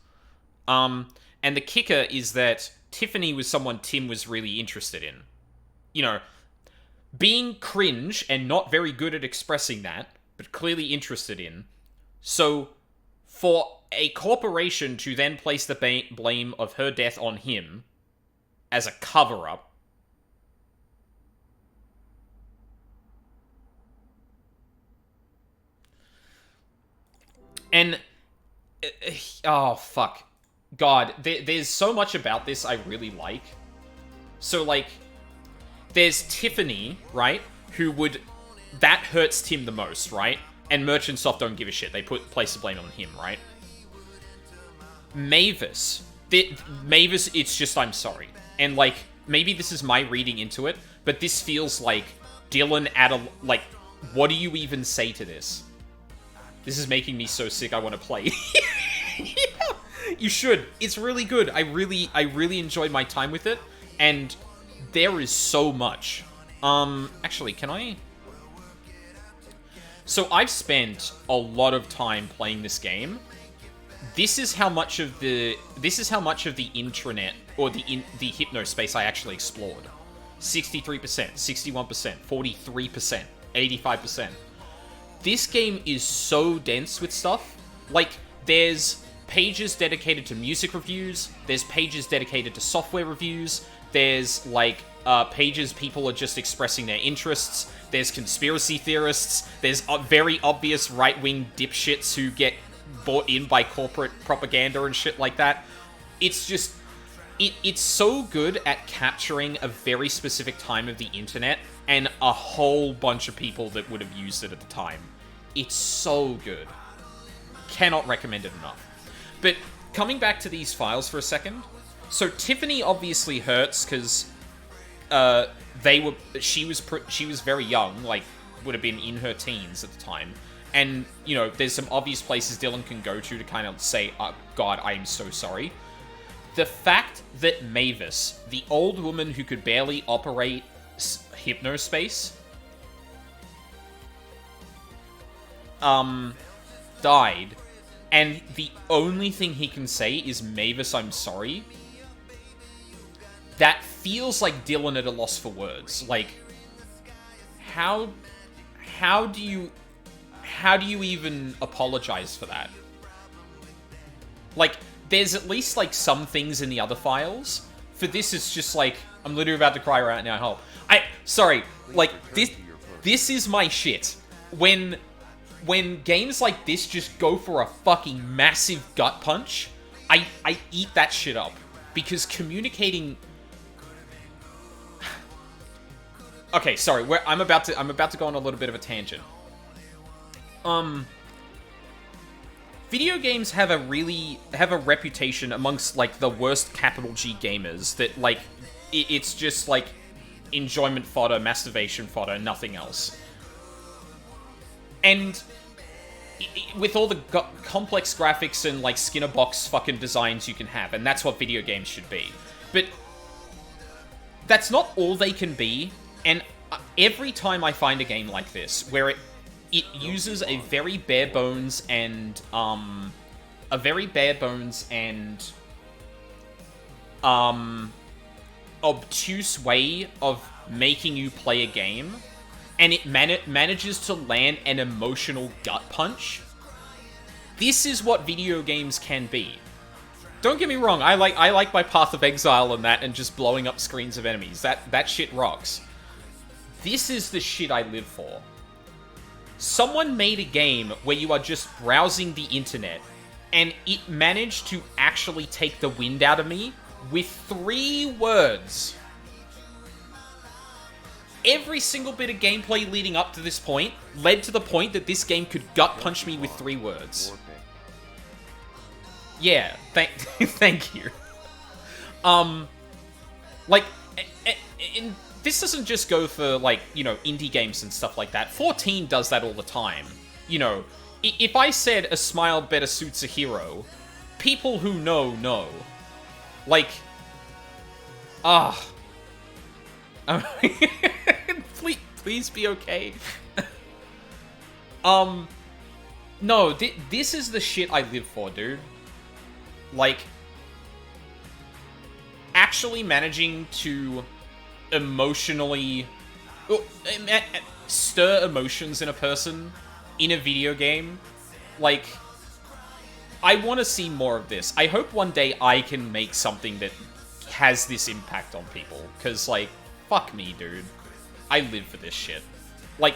And the kicker is that Tiffany was someone Tim was really interested in. You know, being cringe and not very good at expressing that, but clearly interested in. So, for a corporation to then place the blame of her death on him as a cover-up, and oh fuck, God, there's so much about this I really like. So like, there's Tiffany, right, that hurts Tim the most, right? And Merchant Soft don't give a shit. They place the blame on him, right? Mavis, it's just I'm sorry. And, like, maybe this is my reading into it, but this feels like Dylan like, what do you even say to this? This is making me so sick I want to play. Yeah, you should. It's really good. I really enjoyed my time with it, and there is so much. Actually, can I... So I've spent a lot of time playing this game. This is how much of the intranet or the Hypnospace I actually explored. 63%, 61%, 43%, 85%. This game is so dense with stuff. Like, there's pages dedicated to music reviews, there's pages dedicated to software reviews, there's, like, pages people are just expressing their interests, there's conspiracy theorists, there's very obvious right-wing dipshits who get bought in by corporate propaganda and shit like that. It's just... It's so good at capturing a very specific time of the internet and a whole bunch of people that would have used it at the time. It's so good. Cannot recommend it enough. But coming back to these files for a second. So Tiffany obviously hurts because she was very young, like would have been in her teens at the time. And, you know, there's some obvious places Dylan can go to kind of say, oh, God, I am so sorry. The fact that Mavis, the old woman who could barely operate Hypnospace, died, and the only thing he can say is, Mavis, I'm sorry, that feels like Dylan at a loss for words. Like, how do you even apologize for that? Like, there's at least, like, some things in the other files. For this, it's just like, I'm literally about to cry right now, help. Sorry, like, this is my shit. When games like this just go for a fucking massive gut punch, I eat that shit up. Because communicating... Okay, sorry, I'm about to go on a little bit of a tangent. video games have a reputation amongst, like, the worst capital G gamers that, like, it's just, like, enjoyment fodder, masturbation fodder, nothing else. And with all the complex graphics and, like, Skinner box fucking designs you can have, and that's what video games should be. But that's not all they can be, and every time I find a game like this, where it uses a very bare bones and, obtuse way of making you play a game, and it manages to land an emotional gut punch. This is what video games can be. Don't get me wrong, I like my Path of Exile and that, and just blowing up screens of enemies. That shit rocks. This is the shit I live for. Someone made a game where you are just browsing the internet, and it managed to actually take the wind out of me with 3 words. Every single bit of gameplay leading up to this point led to the point that this game could gut punch me with 3 words. Yeah, thank you. Like, and this doesn't just go for, like, you know, indie games and stuff like that. 14 does that all the time. You know, if I said a smile better suits a hero, people who know. Like, please be okay. No, this is the shit I live for, dude. Like, actually managing to emotionally stir emotions in a person in a video game. Like, I want to see more of this. I hope one day I can make something that has this impact on people, because, like, fuck me, dude. I live for this shit. Like,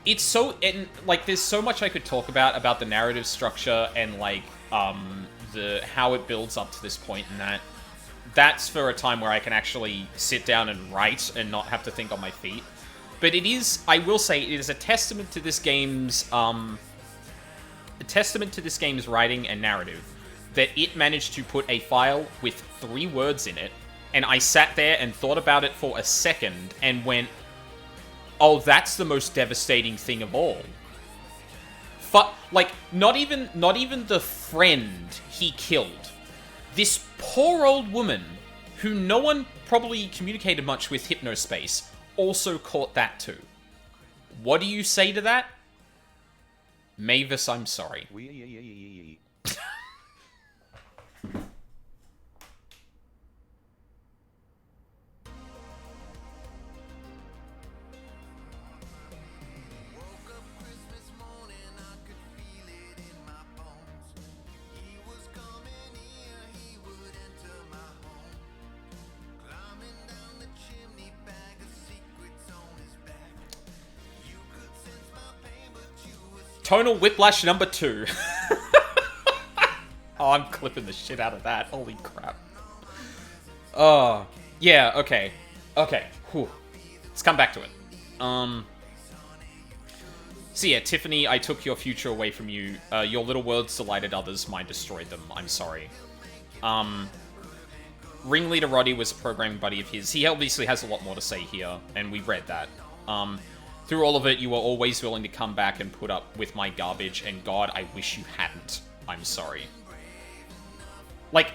it's so, and, like, there's so much I could talk about the narrative structure and, like, how it builds up to this point, and that's for a time where I can actually sit down and write and not have to think on my feet. But it is, I will say, it is a testament to this game's, writing and narrative, that it managed to put a file with 3 words in it, and I sat there and thought about it for a second and went, oh, that's the most devastating thing of all. Like, not even the friend he killed. This poor old woman, who no one probably communicated much with Hypnospace, also caught that too. What do you say to that? Mavis, I'm sorry. Tonal Whiplash number 2. Oh, I'm clipping the shit out of that. Holy crap. Oh, yeah, okay. Okay, whew. Let's come back to it. So yeah, Tiffany, I took your future away from you. Your little words delighted others, mine destroyed them. I'm sorry. Ringleader Roddy was a programming buddy of his. He obviously has a lot more to say here, and we read that. Through all of it, you were always willing to come back and put up with my garbage, and God, I wish you hadn't. I'm sorry. Like,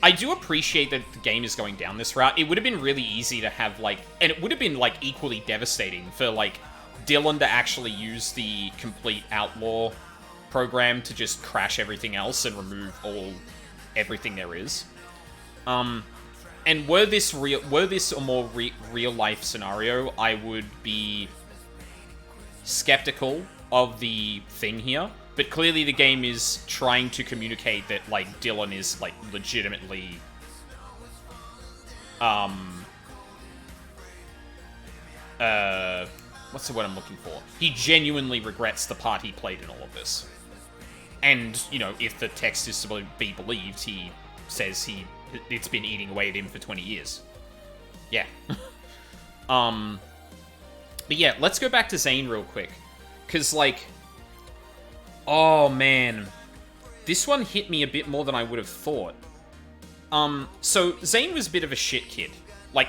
I do appreciate that the game is going down this route. It would have been really easy to have, like, and it would have been, like, equally devastating for, like, Dylan to actually use the complete Outlaw program to just crash everything else and remove everything there is. And were this a more real life scenario, I would be skeptical of the thing here. But clearly the game is trying to communicate that, like, Dylan is, like, legitimately what's the word I'm looking for? He genuinely regrets the part he played in all of this. And, you know, if the text is to be believed, he says it's been eating away at him for 20 years. Yeah. But yeah, let's go back to Zane real quick. Because, like, Oh, man. This one hit me a bit more than I would have thought. So Zane was a bit of a shit kid. Like,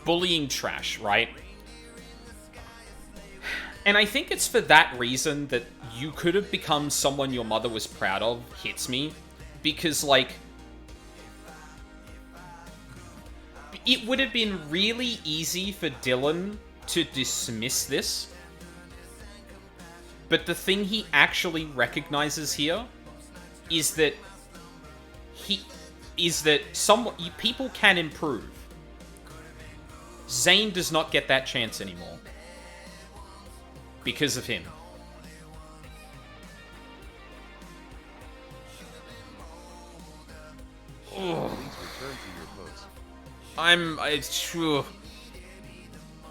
bullying trash, right? And I think it's for that reason that you could have become someone your mother was proud of hits me. Because, like, it would have been really easy for Dylan to dismiss this. But the thing he actually recognizes here is that people can improve. Zane does not get that chance anymore. Because of him. Please return to your post. It's true.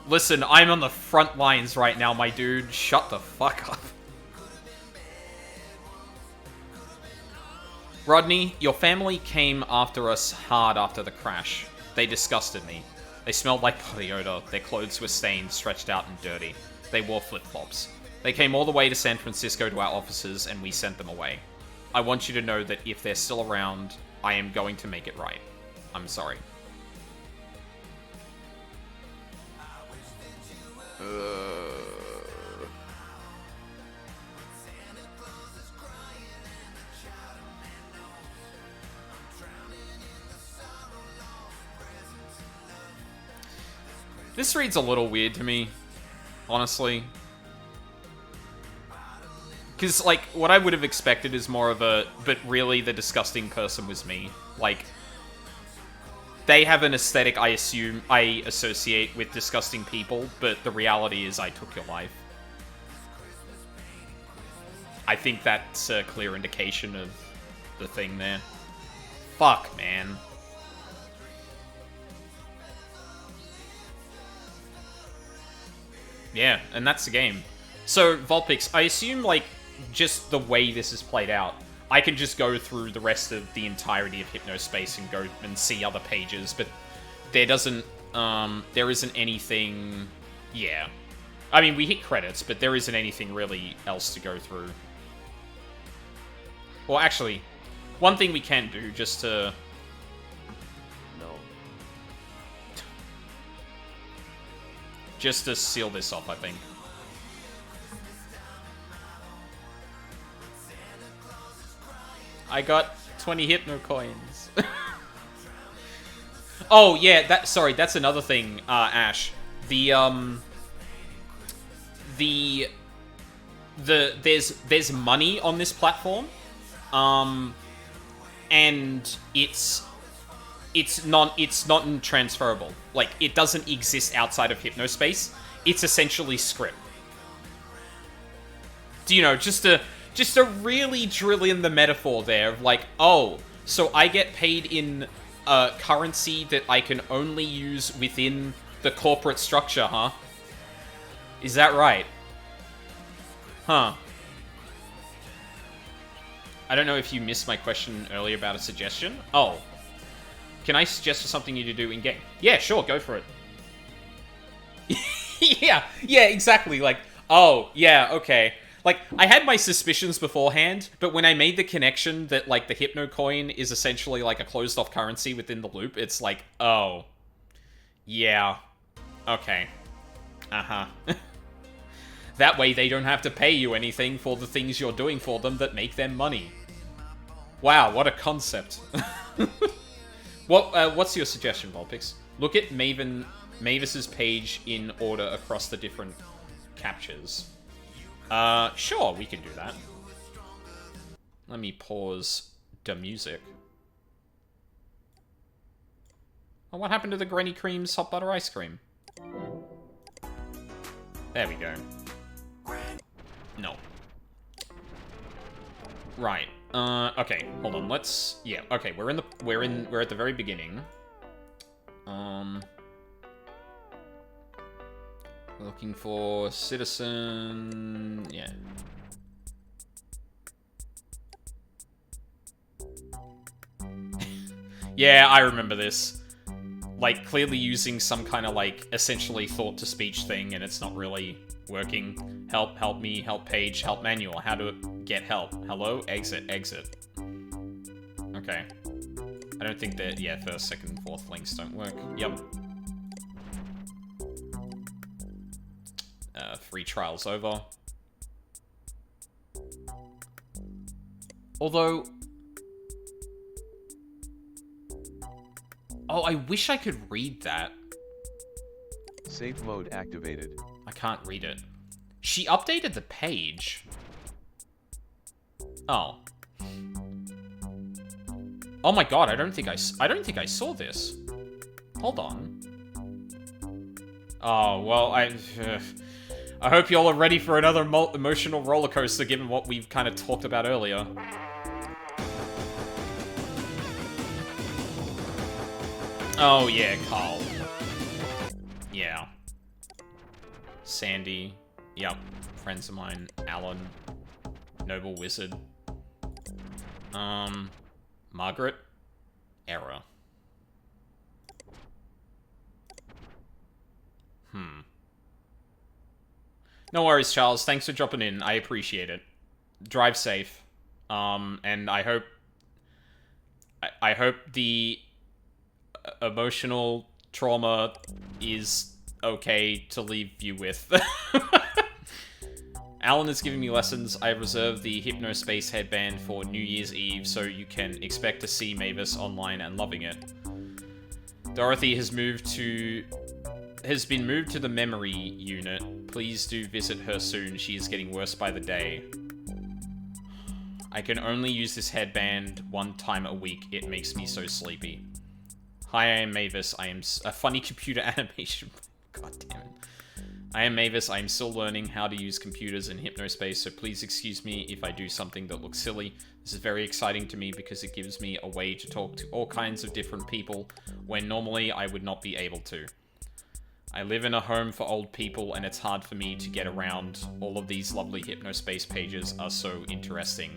Listen, I'm on the front lines right now, my dude. Shut the fuck up. Rodney, your family came after us hard after the crash. They disgusted me. They smelled like body odor. Their clothes were stained, stretched out, and dirty. They wore flip-flops. They came all the way to San Francisco to our offices, and we sent them away. I want you to know that if they're still around, I am going to make it right. I'm sorry. This reads a little weird to me, honestly. Because, like, what I would have expected is more of a, but really the disgusting person was me. Like, they have an aesthetic I associate with disgusting people, but the reality is I took your life. I think that's a clear indication of the thing there. Fuck, man. Yeah, and that's the game. So, Vulpix, I assume, like, just the way this is played out, I can just go through the rest of the entirety of Hypnospace and go and see other pages, but there isn't anything... Yeah. I mean, we hit credits, but there isn't anything really else to go through. Well, actually, one thing we can do, just to... No. Just to seal this off, I think. I got 20 Hypno coins. Oh, yeah, that's another thing, Ash. There's money on this platform. And it's not transferable. Like, it doesn't exist outside of Hypnospace. It's essentially script. Do you know, just to really drill in the metaphor there of like, oh, so I get paid in currency that I can only use within the corporate structure, huh? Is that right? Huh. I don't know if you missed my question earlier about a suggestion. Oh. Can I suggest something you to do in-game? Yeah, sure, go for it. yeah, exactly. Like, oh, yeah, okay. Like, I had my suspicions beforehand, but when I made the connection that, like, the Hypno coin is essentially, like, a closed-off currency within the loop, it's like, oh. Yeah. Okay. Uh-huh. That way they don't have to pay you anything for the things you're doing for them that make them money. Wow, what a concept. What's your suggestion, Vulpix? Look at Mavis's page in order across the different captures. Sure, we can do that. Let me pause the music. Oh, what happened to the Granny Cream's hot butter ice cream? There we go. No. Right. Okay, hold on, let's... Yeah, okay, we're at the very beginning. We're looking for citizen... Yeah. Yeah, I remember this. Like, clearly using some kind of, like, essentially thought-to-speech thing, and it's not really Working. Help, help me, help page, help manual. How to get help. Hello? Exit, exit. Okay. I don't think that, yeah, first, second, fourth links don't work. Yep. Free trial's over. Although... Oh, I wish I could read that. Safe mode activated. I can't read it. She updated the page. Oh. Oh my god, I don't think I saw this. Hold on. Oh, well, I hope y'all are ready for another emotional roller coaster given what we've kind of talked about earlier. Oh yeah, Carl. Yeah. Sandy. Yep. Friends of mine. Alan. Noble Wizard. Margaret. Error. No worries, Charles. Thanks for dropping in. I appreciate it. Drive safe. And I hope... I hope the emotional trauma is okay to leave you with. Alan is giving me lessons. I reserved the Hypnospace headband for New Year's Eve, so you can expect to see Mavis online and loving it. Dorothy has been moved to the memory unit. Please do visit her soon. She is getting worse by the day. I can only use this headband one time a week. It makes me so sleepy. Hi, I am Mavis. I am a funny computer animation. God damn it. I am Mavis. I am still learning how to use computers in Hypnospace, so please excuse me if I do something that looks silly. This is very exciting to me because it gives me a way to talk to all kinds of different people when normally I would not be able to. I live in a home for old people and it's hard for me to get around. All of these lovely Hypnospace pages are so interesting.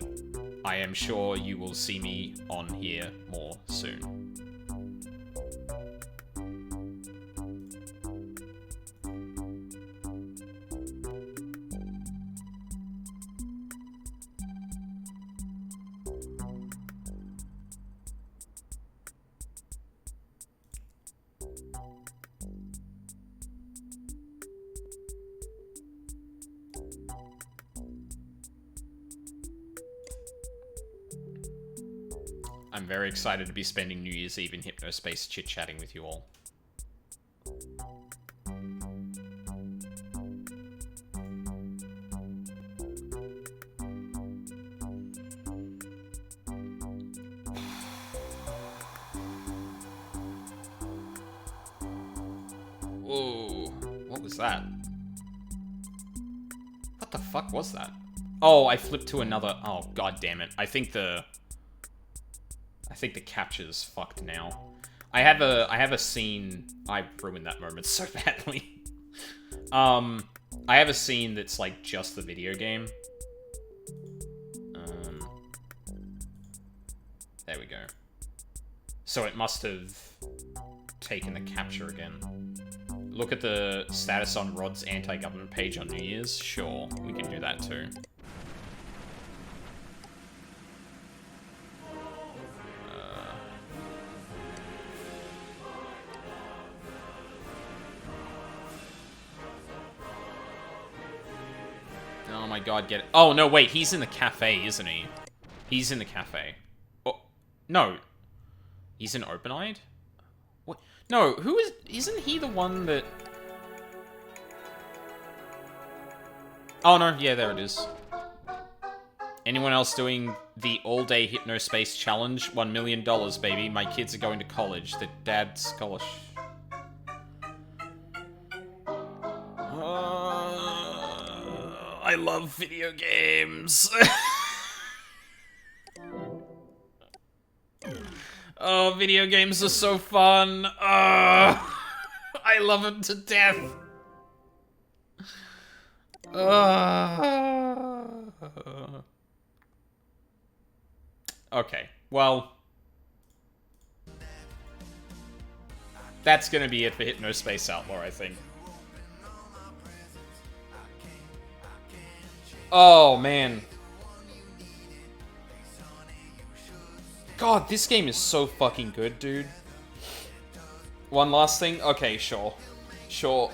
I am sure you will see me on here more soon. I'm very excited to be spending New Year's Eve in Hypnospace chit-chatting with you all. Whoa, what was that? What the fuck was that? Oh, I flipped to another... Oh, god damn it. I think the capture's fucked now. I have a scene... I ruined that moment so badly. I have a scene that's like just the video game. There we go. So it must have taken the capture again. Look at the status on Rod's anti-government page on New Year's. Sure, we can do that too. Oh my god, get it. Oh, no, wait, he's in the cafe, isn't he? He's in the cafe. Oh, no. He's in Open-Eyed? What? No, who is... Isn't he the one that... Oh, no, yeah, there it is. Anyone else doing the all-day Hypnospace challenge? $1 million, baby. My kids are going to college. The dad's college. I love video games. Oh, video games are so fun. I love them to death. Okay, well, that's gonna be it for Hypnospace Outlaw, I think. Oh, man. God, this game is so fucking good, dude. One last thing? Okay, sure. Sure.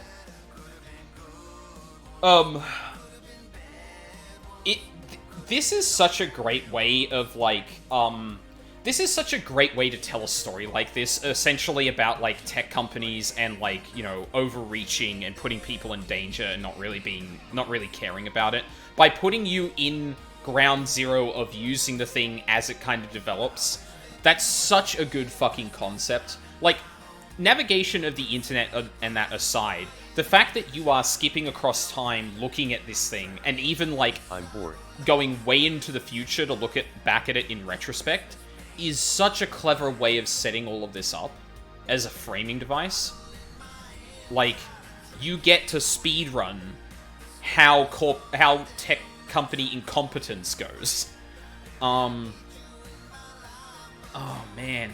This is such a great way of, like, this is such a great way to tell a story like this, essentially about, like, tech companies and, like, you know, overreaching and putting people in danger and not really caring about it. By putting you in ground zero of using the thing as it kind of develops, that's such a good fucking concept. Like, navigation of the internet and that aside, the fact that you are skipping across time looking at this thing, and even, like, I'm bored. going way into the future to look back at it in retrospect, is such a clever way of setting all of this up as a framing device. Like, you get to speedrun how tech company incompetence goes. Oh, man.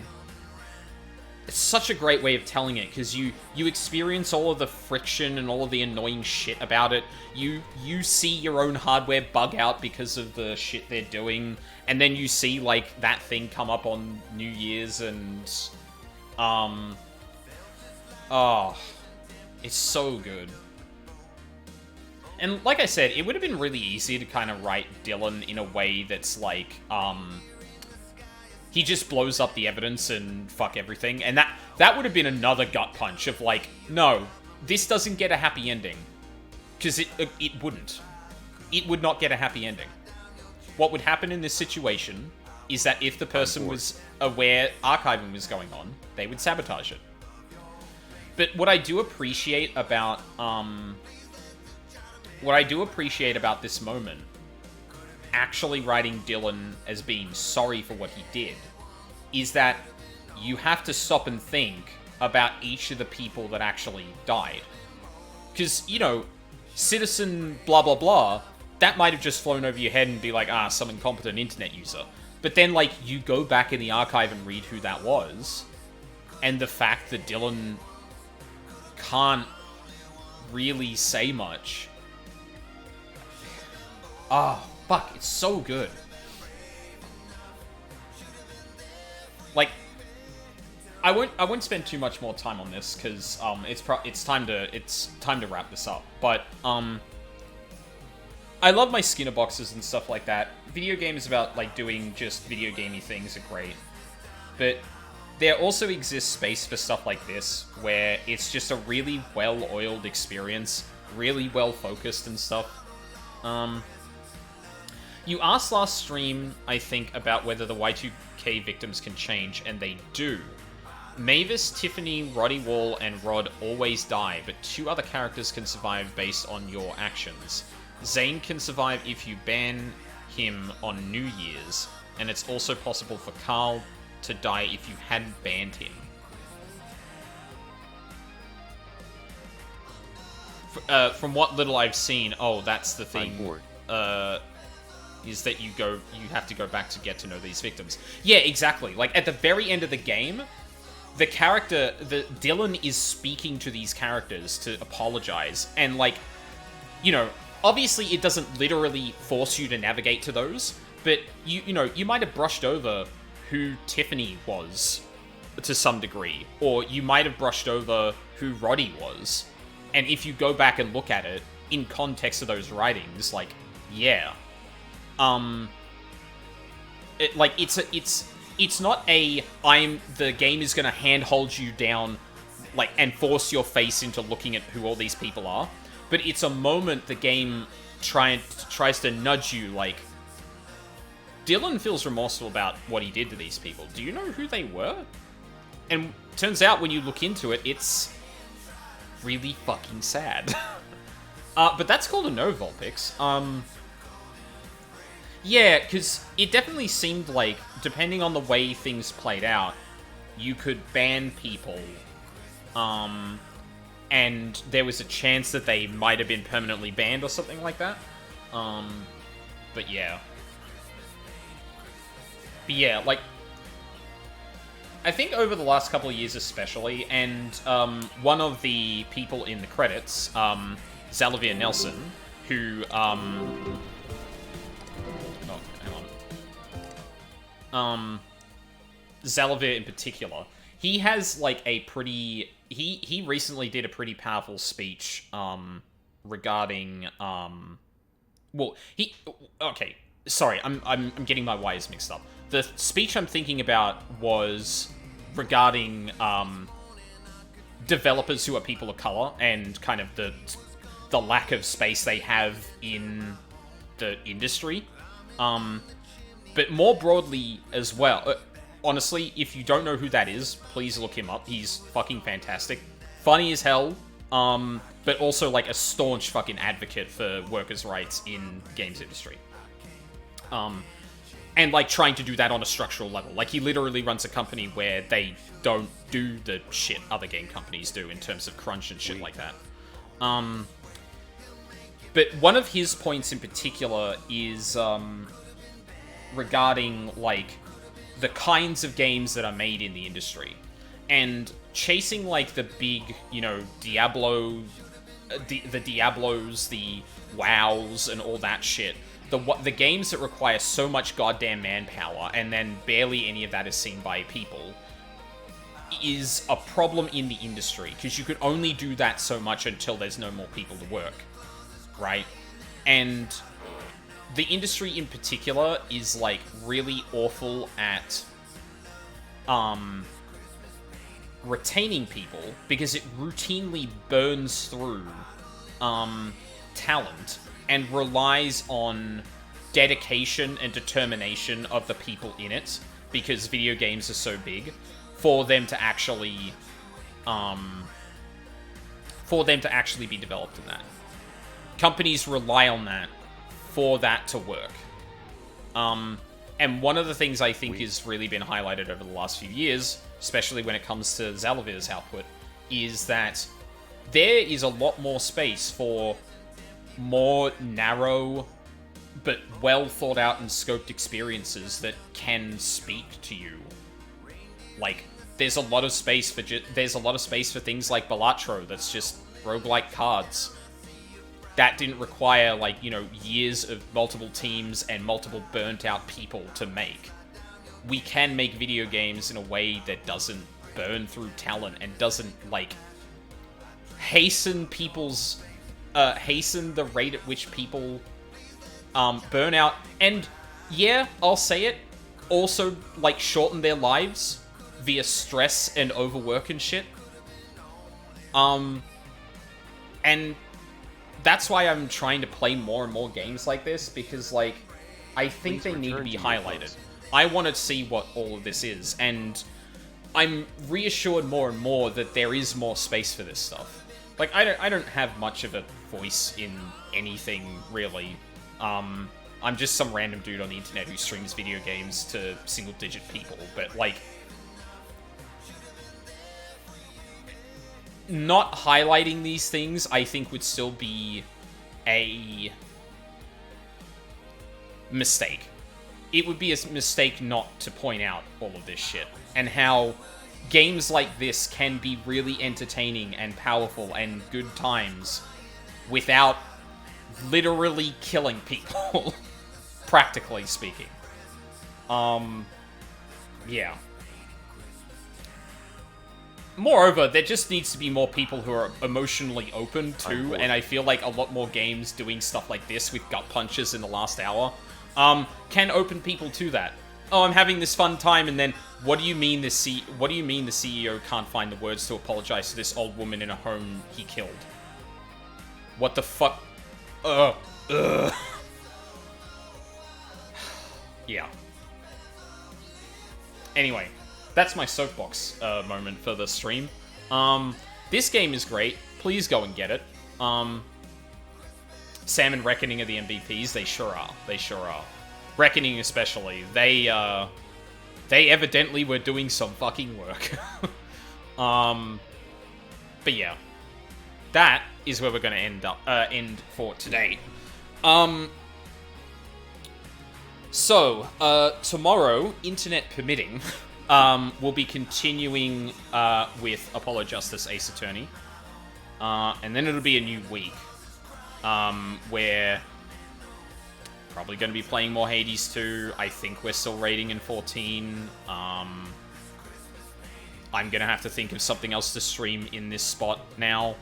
It's such a great way of telling it, because you experience all of the friction and all of the annoying shit about it. You see your own hardware bug out because of the shit they're doing, and then you see, like, that thing come up on New Year's, and... Oh, it's so good. And like I said, it would have been really easy to kind of write Dylan in a way that's like, he just blows up the evidence and fuck everything. And that would have been another gut punch of like, no, this doesn't get a happy ending. Because it wouldn't. It would not get a happy ending. What would happen in this situation is that if the person was aware archiving was going on, they would sabotage it. But what I do appreciate about, this moment, actually writing Dylan as being sorry for what he did, is that you have to stop and think about each of the people that actually died. Because, you know, citizen blah blah blah, that might have just flown over your head and be like, some incompetent internet user. But then, like, you go back in the archive and read who that was, and the fact that Dylan can't really say much. Fuck, it's so good. Like, I won't spend too much more time on this because it's time to wrap this up. But I love my Skinner boxes and stuff like that. Video games about like doing just video gamey things are great, but there also exists space for stuff like this where it's just a really well-oiled experience, really well-focused and stuff. You asked last stream, I think, about whether the Y2K victims can change, and they do. Mavis, Tiffany, Roddy Wall, and Rod always die, but 2 other characters can survive based on your actions. Zane can survive if you ban him on New Year's, and it's also possible for Carl to die if you hadn't banned him. From what little I've seen, that's the thing. I'm bored. Is that you have to go back to get to know these victims. Yeah, exactly. Like, at the very end of the game, Dylan is speaking to these characters to apologize. And, like, you know, obviously it doesn't literally force you to navigate to those, but you might have brushed over who Tiffany was to some degree, or you might have brushed over who Roddy was. And if you go back and look at it in context of those writings, like, yeah. It's not the game is gonna handhold you down, like, and force your face into looking at who all these people are, but it's a moment the game tries to nudge you, like, Dylan feels remorseful about what he did to these people. Do you know who they were? And turns out when you look into it, it's really fucking sad. But that's called a no, Volpix. Yeah, because it definitely seemed like, depending on the way things played out, you could ban people, and there was a chance that they might have been permanently banned or something like that. But yeah. But yeah, like, I think over the last couple of years especially, and one of the people in the credits, Zalavir Nelson, who Oh, hang on. Zalavir in particular, he has like a pretty. He recently did a pretty powerful speech regarding well, okay. Sorry, I'm getting my wires mixed up. The speech I'm thinking about was regarding developers who are people of color and kind of the lack of space they have in the industry. But more broadly as well, honestly, if you don't know who that is, please look him up. He's fucking fantastic. Funny as hell, but also like a staunch fucking advocate for workers' rights in the games industry. And like trying to do that on a structural level. Like he literally runs a company where they don't do the shit other game companies do in terms of crunch and shit like that. But one of his points in particular is regarding like the kinds of games that are made in the industry. And chasing like the big, you know, Diablo, the Diablos, the WoWs, and all that shit. The games that require so much goddamn manpower, and then barely any of that is seen by people, is a problem in the industry, because you could only do that so much until there's no more people to work, right? And the industry in particular is, like, really awful at, retaining people, because it routinely burns through, talent, and relies on dedication and determination of the people in it, because video games are so big, for them to actually be developed in that. Companies rely on that for that to work. And one of the things I think has really been highlighted over the last few years, especially when it comes to Zalavir's output, is that there is a lot more space for more narrow but well thought out and scoped experiences that can speak to you. Like, there's a lot of space for things like Balatro that's just roguelike cards. That didn't require, like, you know, years of multiple teams and multiple burnt out people to make. We can make video games in a way that doesn't burn through talent and doesn't, like, hasten the rate at which people burn out, and yeah, I'll say it, also like shorten their lives via stress and overwork and shit. And that's why I'm trying to play more and more games like this, because like I think they need to be highlighted. I want to see what all of this is, and I'm reassured more and more that there is more space for this stuff. Like, I don't have much of a voice in anything, really. I'm just some random dude on the internet who streams video games to single-digit people, but, like, not highlighting these things, I think, would still be a mistake. It would be a mistake not to point out all of this shit, and how games like this can be really entertaining and powerful and good times without literally killing people, practically speaking. Yeah. Moreover, there just needs to be more people who are emotionally open to, and I feel like a lot more games doing stuff like this with gut punches in the last hour can open people to that. Oh, I'm having this fun time, and then what do you mean the CEO can't find the words to apologize to this old woman in a home he killed? What the fuck? Yeah. Anyway, that's my soapbox moment for the stream. This game is great. Please go and get it. Sam and Reckoning are the MVPs. They sure are. They sure are. Reckoning especially. They evidently were doing some fucking work. But yeah. That is where we're going to end for today. So, tomorrow, internet permitting, we'll be continuing with Apollo Justice Ace Attorney. And then it'll be a new week, where Probably going to be playing more Hades 2. I think we're still raiding in 14. I'm going to have to think of something else to stream in this spot now.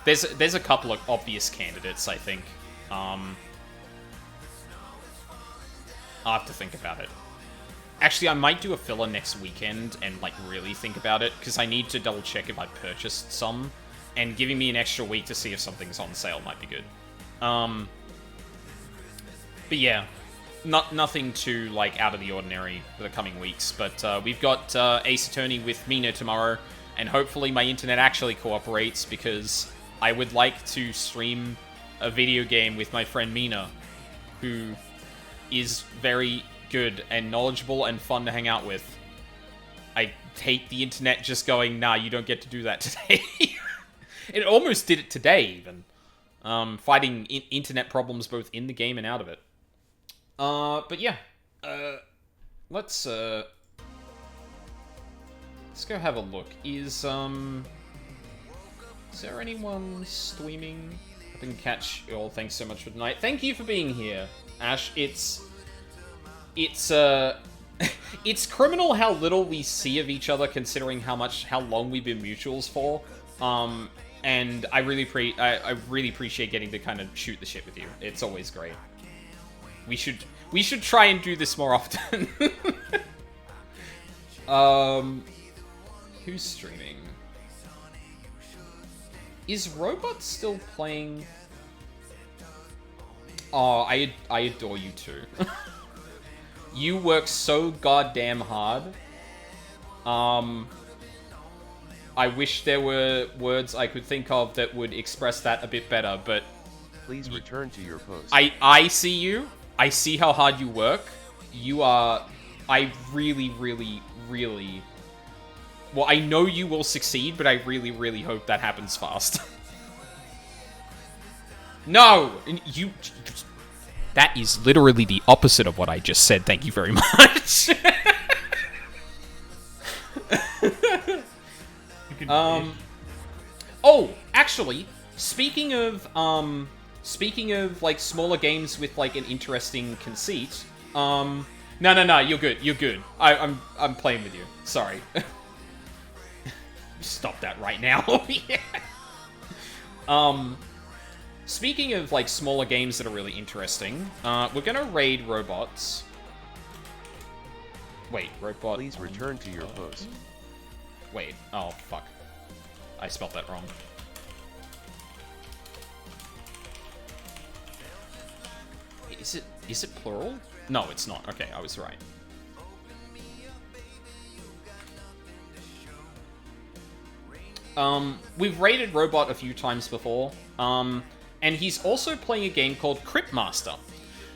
There's a couple of obvious candidates, I think. I'll have to think about it. Actually, I might do a filler next weekend and, like, really think about it, because I need to double check if I purchased some, and giving me an extra week to see if something's on sale might be good. But yeah, nothing too, like, out of the ordinary for the coming weeks, but we've got Ace Attorney with Mina tomorrow, and hopefully my internet actually cooperates, because I would like to stream a video game with my friend Mina, who is very good and knowledgeable and fun to hang out with. I hate the internet just going, nah, you don't get to do that today. It almost did it today, even. Fighting internet problems both in the game and out of it. But yeah. Let's go have a look. Is there anyone streaming? I didn't catch you all. Thanks so much for tonight. Thank you for being here, Ash. It's criminal how little we see of each other, considering how long we've been mutuals for. And I really appreciate getting to kind of shoot the shit with you. It's always great. We should try and do this more often. Who's streaming? Is Robot still playing? Oh, I adore you too. You work so goddamn hard. I wish there were words I could think of that would express that a bit better, but... Please return to your post. I see you. I see how hard you work. You are... I really, really, really... Well, I know you will succeed, but I really, really hope that happens fast. No! You... That is literally the opposite of what I just said. Thank you very much. Oh, actually, speaking of like smaller games with like an interesting conceit. No, you're good. I'm playing with you. Sorry. Stop that right now. Yeah. Speaking of, like, smaller games that are really interesting, we're gonna raid robots. Wait, robot... Please return to your post. Wait, oh, fuck. I spelled that wrong. Is it plural? No, it's not. Okay, I was right. We've raided Robot a few times before, and he's also playing a game called Cryptmaster.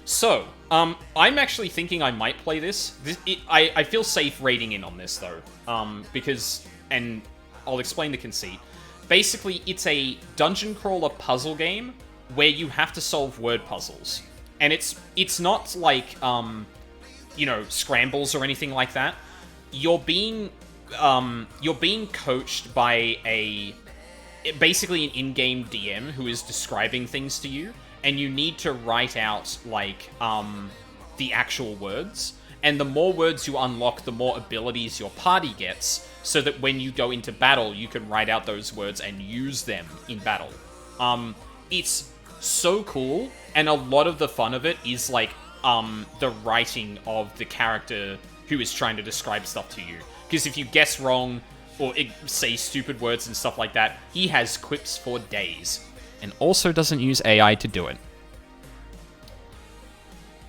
So, I'm actually thinking I might play this. I feel safe raiding in on this, though, because, and I'll explain the conceit. Basically, it's a dungeon crawler puzzle game where you have to solve word puzzles. And it's not like, you know, scrambles or anything like that. You're being coached by basically an in-game DM who is describing things to you, and you need to write out, like, the actual words. And the more words you unlock, the more abilities your party gets, so that when you go into battle, you can write out those words and use them in battle. It's so cool, and a lot of the fun of it is, like, the writing of the character who is trying to describe stuff to you. Because if you guess wrong, or say stupid words and stuff like that, he has quips for days. And also doesn't use AI to do it.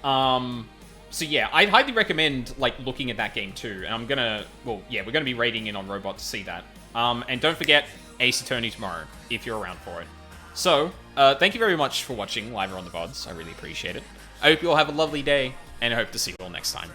So yeah, I'd highly recommend, like, looking at that game too. And we're gonna be raiding in on Robot to see that. And don't forget, Ace Attorney tomorrow, if you're around for it. So, thank you very much for watching live or on the VODs. I really appreciate it. I hope you all have a lovely day, and I hope to see you all next time.